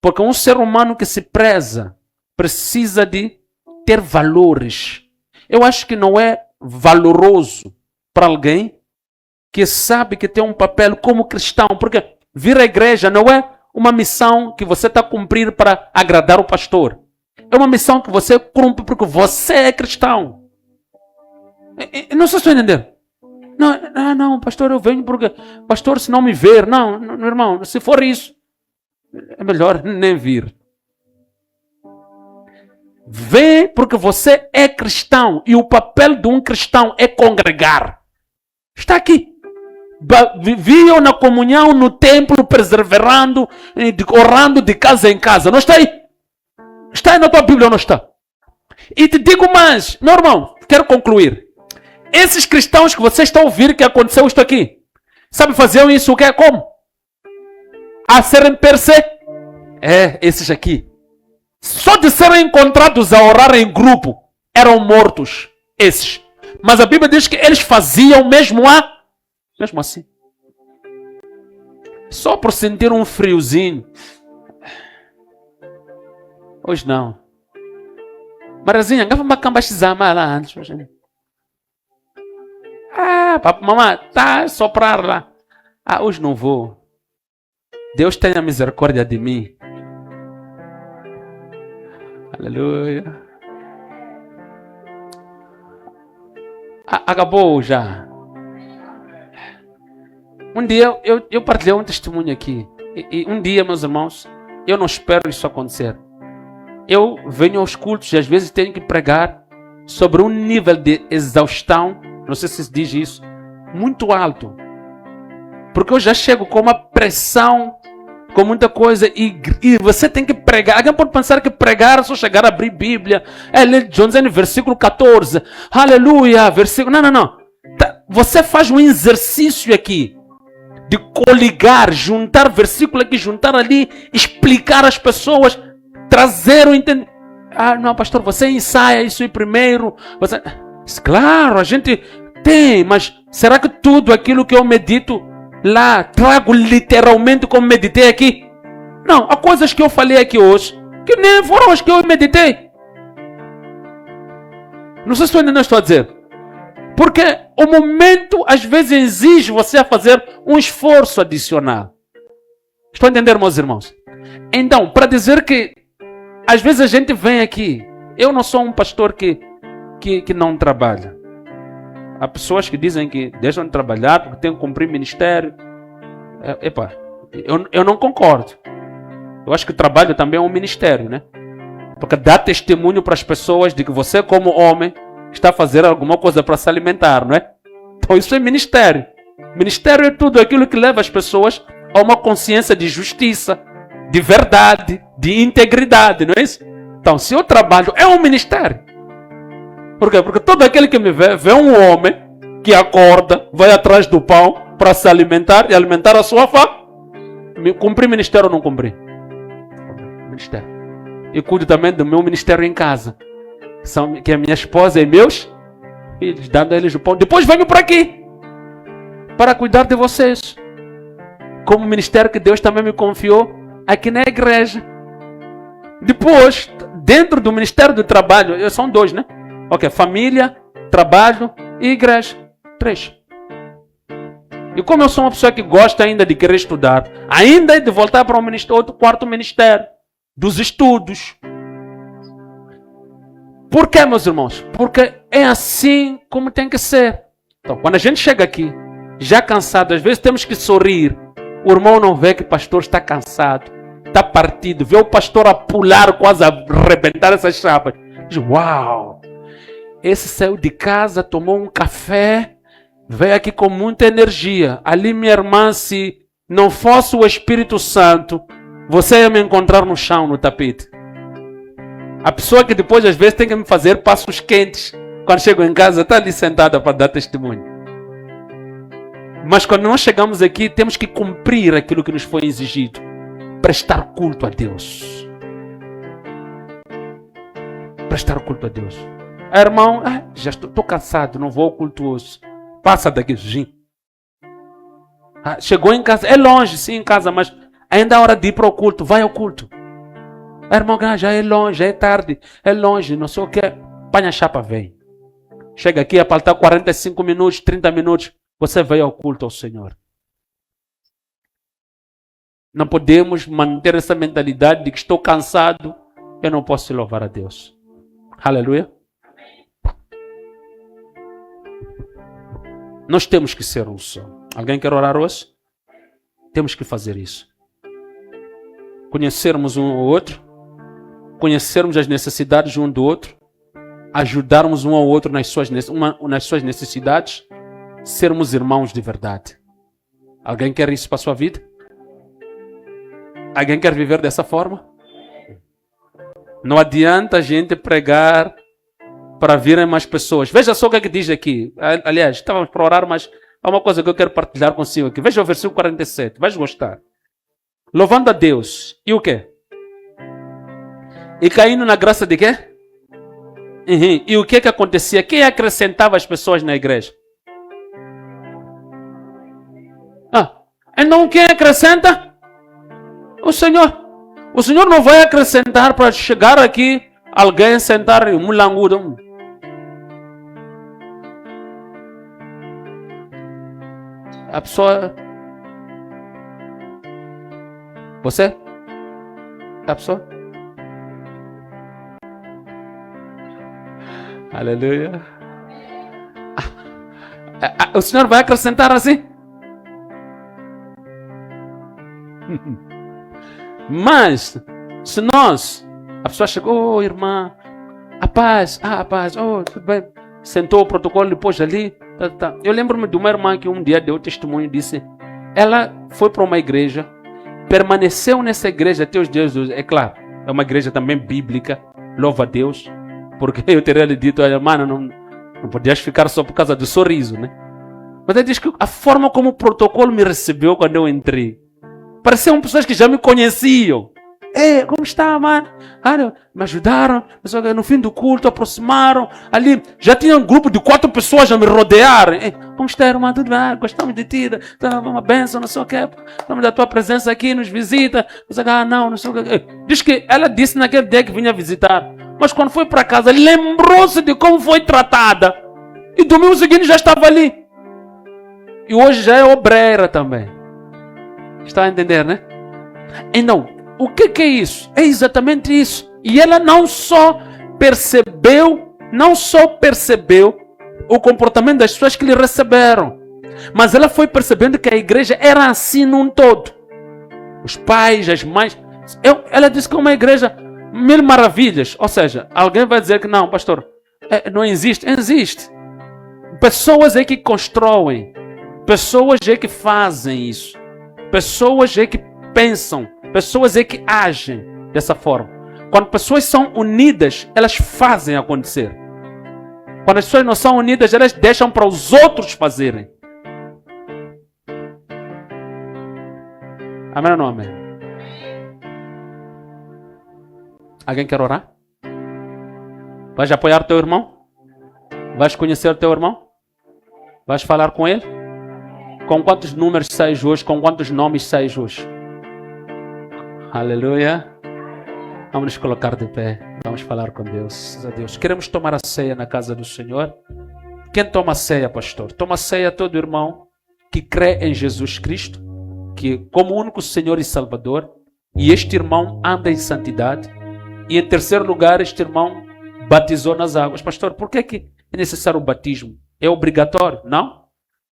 Porque um ser humano que se preza precisa de ter valores. Eu acho que não é valoroso para alguém que sabe que tem um papel como cristão. Porque vir à igreja não é uma missão que você está a cumprir para agradar o pastor. É uma missão que você cumpre porque você é cristão. Não sei se estou entendendo. Não, pastor, eu venho porque... Pastor, se não me ver... Não, irmão, se for isso, é melhor nem vir. Vem porque você é cristão. E o papel de um cristão é congregar. Está aqui. Viviam na comunhão, no templo, perseverando, orando de casa em casa. Não está aí? Está aí na tua Bíblia ou não está? E te digo mais, meu irmão, quero concluir. Esses cristãos que você está a ouvir que aconteceu isto aqui, sabe, faziam isso o que é como? A serem esses aqui. Só de serem encontrados a orar em grupo, eram mortos, esses. Mas a Bíblia diz que eles faziam mesmo assim. Só por sentir um friozinho. Hoje não. Marazinha, gava uma cambachizama lá antes. Papai, mamãe, tá soprar lá. Hoje não vou. Deus tenha misericórdia de mim. Aleluia. Acabou já. Um dia eu partilhei um testemunho aqui. E um dia, meus irmãos, eu não espero isso acontecer. Eu venho aos cultos e às vezes tenho que pregar sobre um nível de exaustão, não sei se diz isso, muito alto. Porque eu já chego com uma pressão, com muita coisa, e você tem que pregar. Alguém pode pensar que pregar é só chegar a abrir Bíblia, ler Jones versículo 14, aleluia, versículo... Não. Você faz um exercício aqui, de coligar, juntar versículo aqui, juntar ali, explicar às pessoas, trazer o entendimento. Não, pastor, você ensaia isso aí primeiro. Claro, a gente tem, mas será que tudo aquilo que eu medito lá, trago literalmente como meditei aqui? Não, há coisas que eu falei aqui hoje, que nem foram as que eu meditei. Não sei se eu ainda não estou a dizer. Porque o momento, às vezes, exige você a fazer um esforço adicional. Estão a entender, meus irmãos? Então, para dizer que, às vezes a gente vem aqui, eu não sou um pastor que não trabalha. Há pessoas que dizem que deixam de trabalhar porque têm que cumprir ministério. Eu não concordo. Eu acho que o trabalho também é um ministério, né? Porque dá testemunho para as pessoas de que você, como homem, está a fazer alguma coisa para se alimentar, não é? Então isso é ministério. Ministério é tudo aquilo que leva as pessoas a uma consciência de justiça, de verdade, de integridade, não é isso? Então, se eu trabalho, é um ministério. Por quê? Porque todo aquele que me vê um homem que acorda, vai atrás do pão para se alimentar e alimentar a sua fome. Cumprir ministério ou não cumprir? Ministério. E cuido também do meu ministério em casa. Que é minha esposa e meus filhos, dando a eles o pão. Depois venho para aqui para cuidar de vocês, como ministério que Deus também me confiou aqui na igreja. Depois, dentro do ministério do trabalho, são 2, né? Ok, família, trabalho e igreja. 3. E como eu sou uma pessoa que gosta ainda de querer estudar, ainda de voltar para outro quarto ministério dos estudos. Por quê, meus irmãos? Porque é assim como tem que ser. Então, quando a gente chega aqui, já cansado, às vezes temos que sorrir. O irmão não vê que o pastor está cansado, está partido, vê o pastor a pular, quase a arrebentar essas chapas. Diz, uau! Esse saiu de casa, tomou um café, veio aqui com muita energia. Ali, minha irmã, se não fosse o Espírito Santo, você ia me encontrar no chão, no tapete. A pessoa que depois, às vezes, tem que me fazer passos quentes. Quando chego em casa, está ali sentada para dar testemunho. Mas quando nós chegamos aqui, temos que cumprir aquilo que nos foi exigido. Prestar culto a Deus. Prestar culto a Deus. Irmão, já estou cansado, não vou ao culto hoje. Passa daqui, Jim. Chegou em casa, é longe, sim, em casa, mas ainda é hora de ir para o culto. Vai ao culto. Irmão, já é longe, já é tarde, é longe, não sei o que. Panha a chapa, vem. Chega aqui a faltar 45 minutos, 30 minutos. Você veio ao culto ao Senhor. Não podemos manter essa mentalidade de que estou cansado, eu não posso louvar a Deus. Aleluia. Nós temos que ser um só. Alguém quer orar hoje? Temos que fazer isso. Conhecermos um ao outro. Conhecermos as necessidades um do outro. Ajudarmos um ao outro nas suas necessidades. sermos irmãos de verdade. Alguém quer isso para a sua vida? Alguém quer viver dessa forma? Não adianta a gente pregar para virem mais pessoas. Veja só o que é que diz aqui. Aliás, estávamos para orar, mas há uma coisa que eu quero partilhar consigo aqui. Veja o versículo 47, vais gostar. Louvando a Deus. E o quê? E caindo na graça de quê? E o que acontecia? Quem acrescentava as pessoas na igreja? Então quem acrescenta? O Senhor. O Senhor não vai acrescentar para chegar aqui alguém sentar em mulangudo. A pessoa... Você? A pessoa? Aleluia. O Senhor vai acrescentar assim? Mas, se nós, a pessoa chegou, oh, irmã, a paz, oh, tudo bem, sentou o protocolo depois ali, tá. Eu lembro-me de uma irmã que um dia deu testemunho e disse, ela foi para uma igreja, permaneceu nessa igreja até os dias de hoje, é claro, é uma igreja também bíblica, louva a Deus, porque eu teria lhe dito, olha, irmã, não podias ficar só por causa do sorriso, né? Mas ela diz que a forma como o protocolo me recebeu quando eu entrei, pareciam pessoas que já me conheciam. Ei, como está, mano? Me ajudaram. No fim do culto, aproximaram. Ali, já tinha um grupo de 4 pessoas a me rodear. Ei, como está, irmã? Tudo bem? Gostamos de ti. Uma bênção, não sei o quê. Gostamos da tua presença aqui, nos visita. Não sei o quê. Diz que ela disse naquele dia que vinha visitar. Mas quando foi para casa, lembrou-se de como foi tratada. E domingo seguinte já estava ali. E hoje já é obreira também. Está a entender, né? Então, o que é isso? É exatamente isso. E ela não só percebeu o comportamento das pessoas que lhe receberam, mas ela foi percebendo que a igreja era assim num todo. Os pais, as mães. Ela disse que é uma igreja mil maravilhas. Ou seja, alguém vai dizer que não, pastor, não existe. Existe. Pessoas é que constroem. Pessoas é que fazem isso. Pessoas é que pensam, pessoas é que agem dessa forma. Quando pessoas são unidas, elas fazem acontecer. Quando as pessoas não são unidas, elas deixam para os outros fazerem. Amém ou não amém? Alguém quer orar? Vais apoiar o teu irmão? Vais conhecer o teu irmão? Vais falar com ele? Com quantos números sais hoje? Com quantos nomes sais hoje? Aleluia. Vamos nos colocar de pé. Vamos falar com Deus. Deus. Queremos tomar a ceia na casa do Senhor. Quem toma a ceia, pastor? Toma a ceia todo irmão que crê em Jesus Cristo, que como único Senhor e Salvador. E este irmão anda em santidade. E em terceiro lugar, este irmão batizou nas águas. Pastor, por que é necessário o batismo? É obrigatório? Não.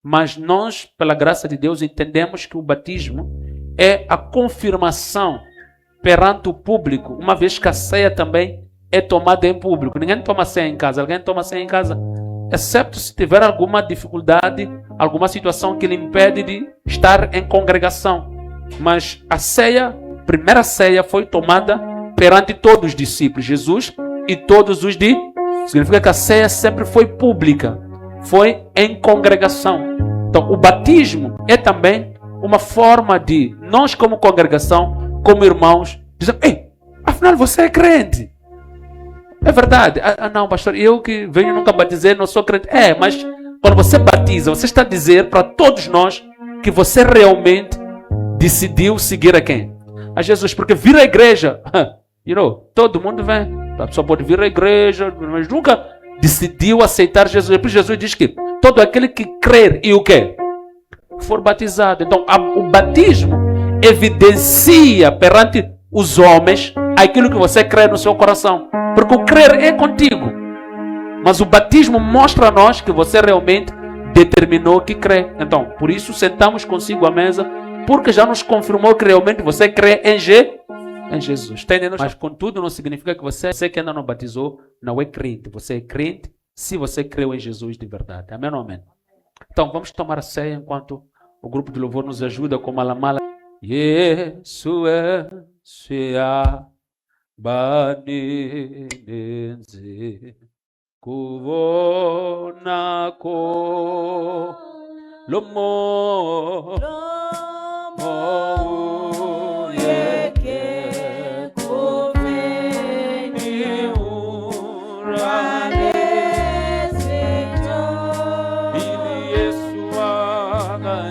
Mas nós, pela graça de Deus, entendemos que o batismo é a confirmação perante o público, uma vez que a ceia também é tomada em público. Ninguém toma ceia em casa. Alguém toma ceia em casa? Exceto se tiver alguma dificuldade, alguma situação que lhe impede de estar em congregação. Mas a ceia, a primeira ceia foi tomada perante todos os discípulos. Jesus e todos os discípulos. Significa que a ceia sempre foi pública. Foi em congregação. Então, o batismo é também uma forma de nós, como congregação, como irmãos, dizer: ei, afinal você é crente. É verdade. Não, pastor, eu que venho nunca batizei, não sou crente. Mas quando você batiza, você está a dizer para todos nós que você realmente decidiu seguir a quem? A Jesus. Porque vir à igreja, todo mundo vem. A pessoa pode vir à igreja, mas nunca decidiu aceitar Jesus. Por isso Jesus diz que todo aquele que crer e o quê? For batizado. Então, o batismo evidencia perante os homens aquilo que você crê no seu coração. Porque o crer é contigo. Mas o batismo mostra a nós que você realmente determinou que crê. Então, por isso sentamos consigo à mesa, porque já nos confirmou que realmente você crê em Jesus. Está entendendo? Mas contudo não significa que você que ainda não batizou não é crente. Você é crente se você creu em Jesus de verdade. Amém ou amém? Então, vamos tomar a ceia enquanto o grupo de louvor nos ajuda com malamala. Yesu Sia Baninenze Kuvona Ko Lomo Mo Yeke Kuveni Urane Ili Yesuaga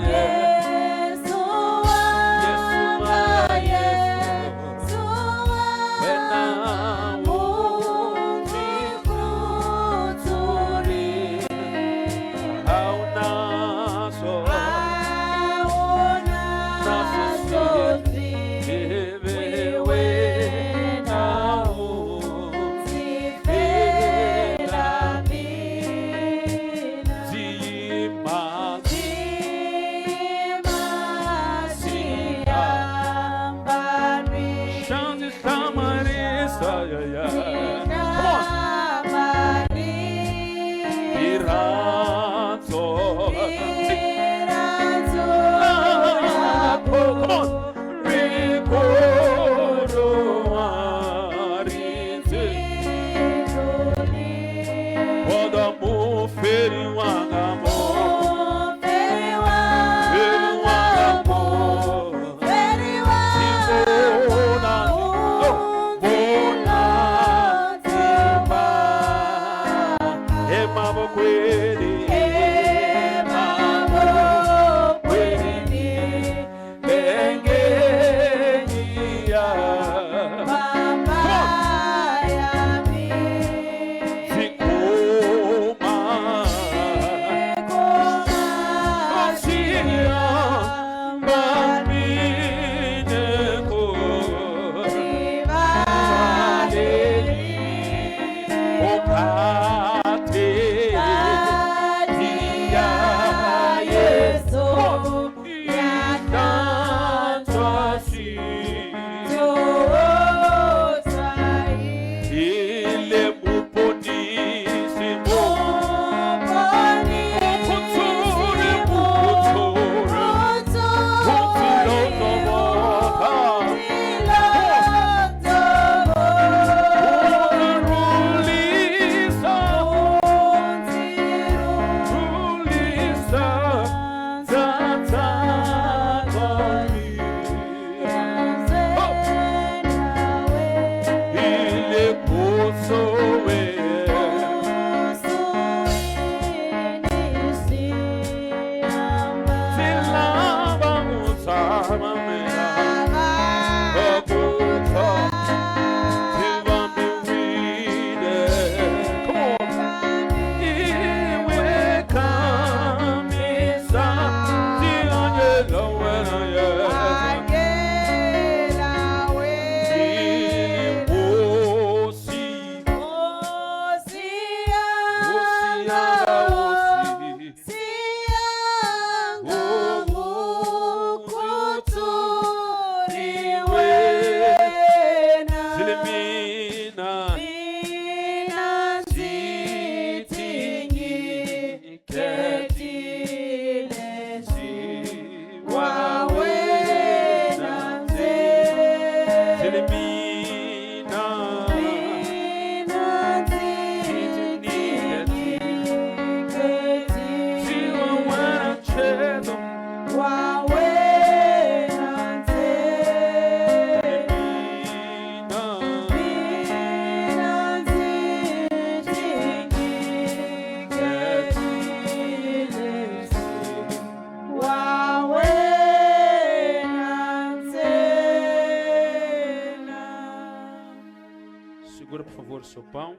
o seu pão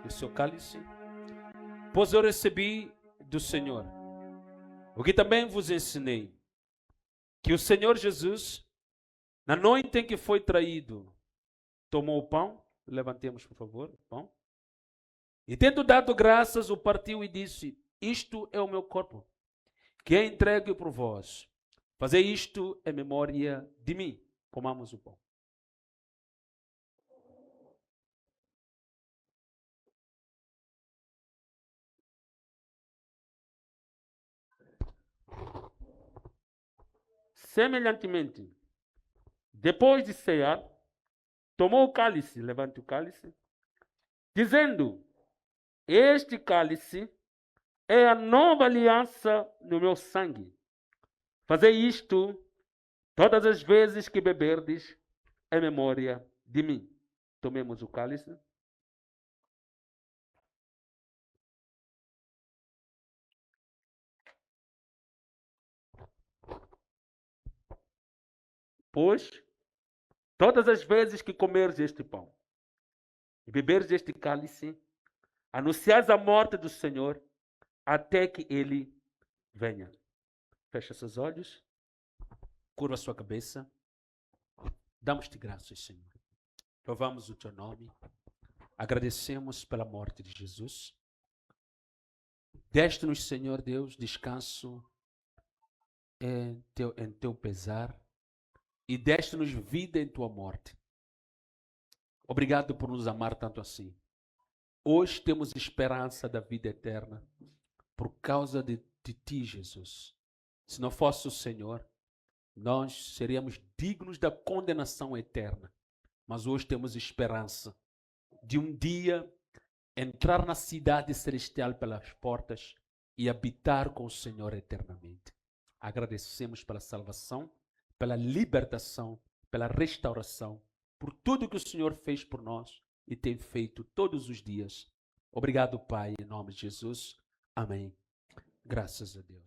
e o seu cálice, pois eu recebi do Senhor o que também vos ensinei, que o Senhor Jesus, na noite em que foi traído, tomou o pão, levantemos por favor o pão, e tendo dado graças, o partiu e disse: isto é o meu corpo, que é entregue por vós, fazei isto em memória de mim. Comamos o pão. Semelhantemente, depois de cear, tomou o cálice, levante o cálice, dizendo: este cálice é a nova aliança no meu sangue. Fazei isto todas as vezes que beberdes em memória de mim. Tomemos o cálice. Pois, todas as vezes que comeres este pão e beberes este cálice, anunciais a morte do Senhor até que ele venha. Fecha seus olhos, curva sua cabeça. Damos-te graças, Senhor. Louvamos o teu nome. Agradecemos pela morte de Jesus. Deste-nos, Senhor Deus, descanso em teu pesar e deste-nos vida em tua morte. Obrigado por nos amar tanto assim. Hoje temos esperança da vida eterna por causa de ti, Jesus. Se não fosse o Senhor, nós seríamos dignos da condenação eterna. Mas hoje temos esperança de um dia entrar na cidade celestial pelas portas e habitar com o Senhor eternamente. Agradecemos pela salvação, pela libertação, pela restauração, por tudo que o Senhor fez por nós e tem feito todos os dias. Obrigado, Pai, em nome de Jesus. Amém. Graças a Deus.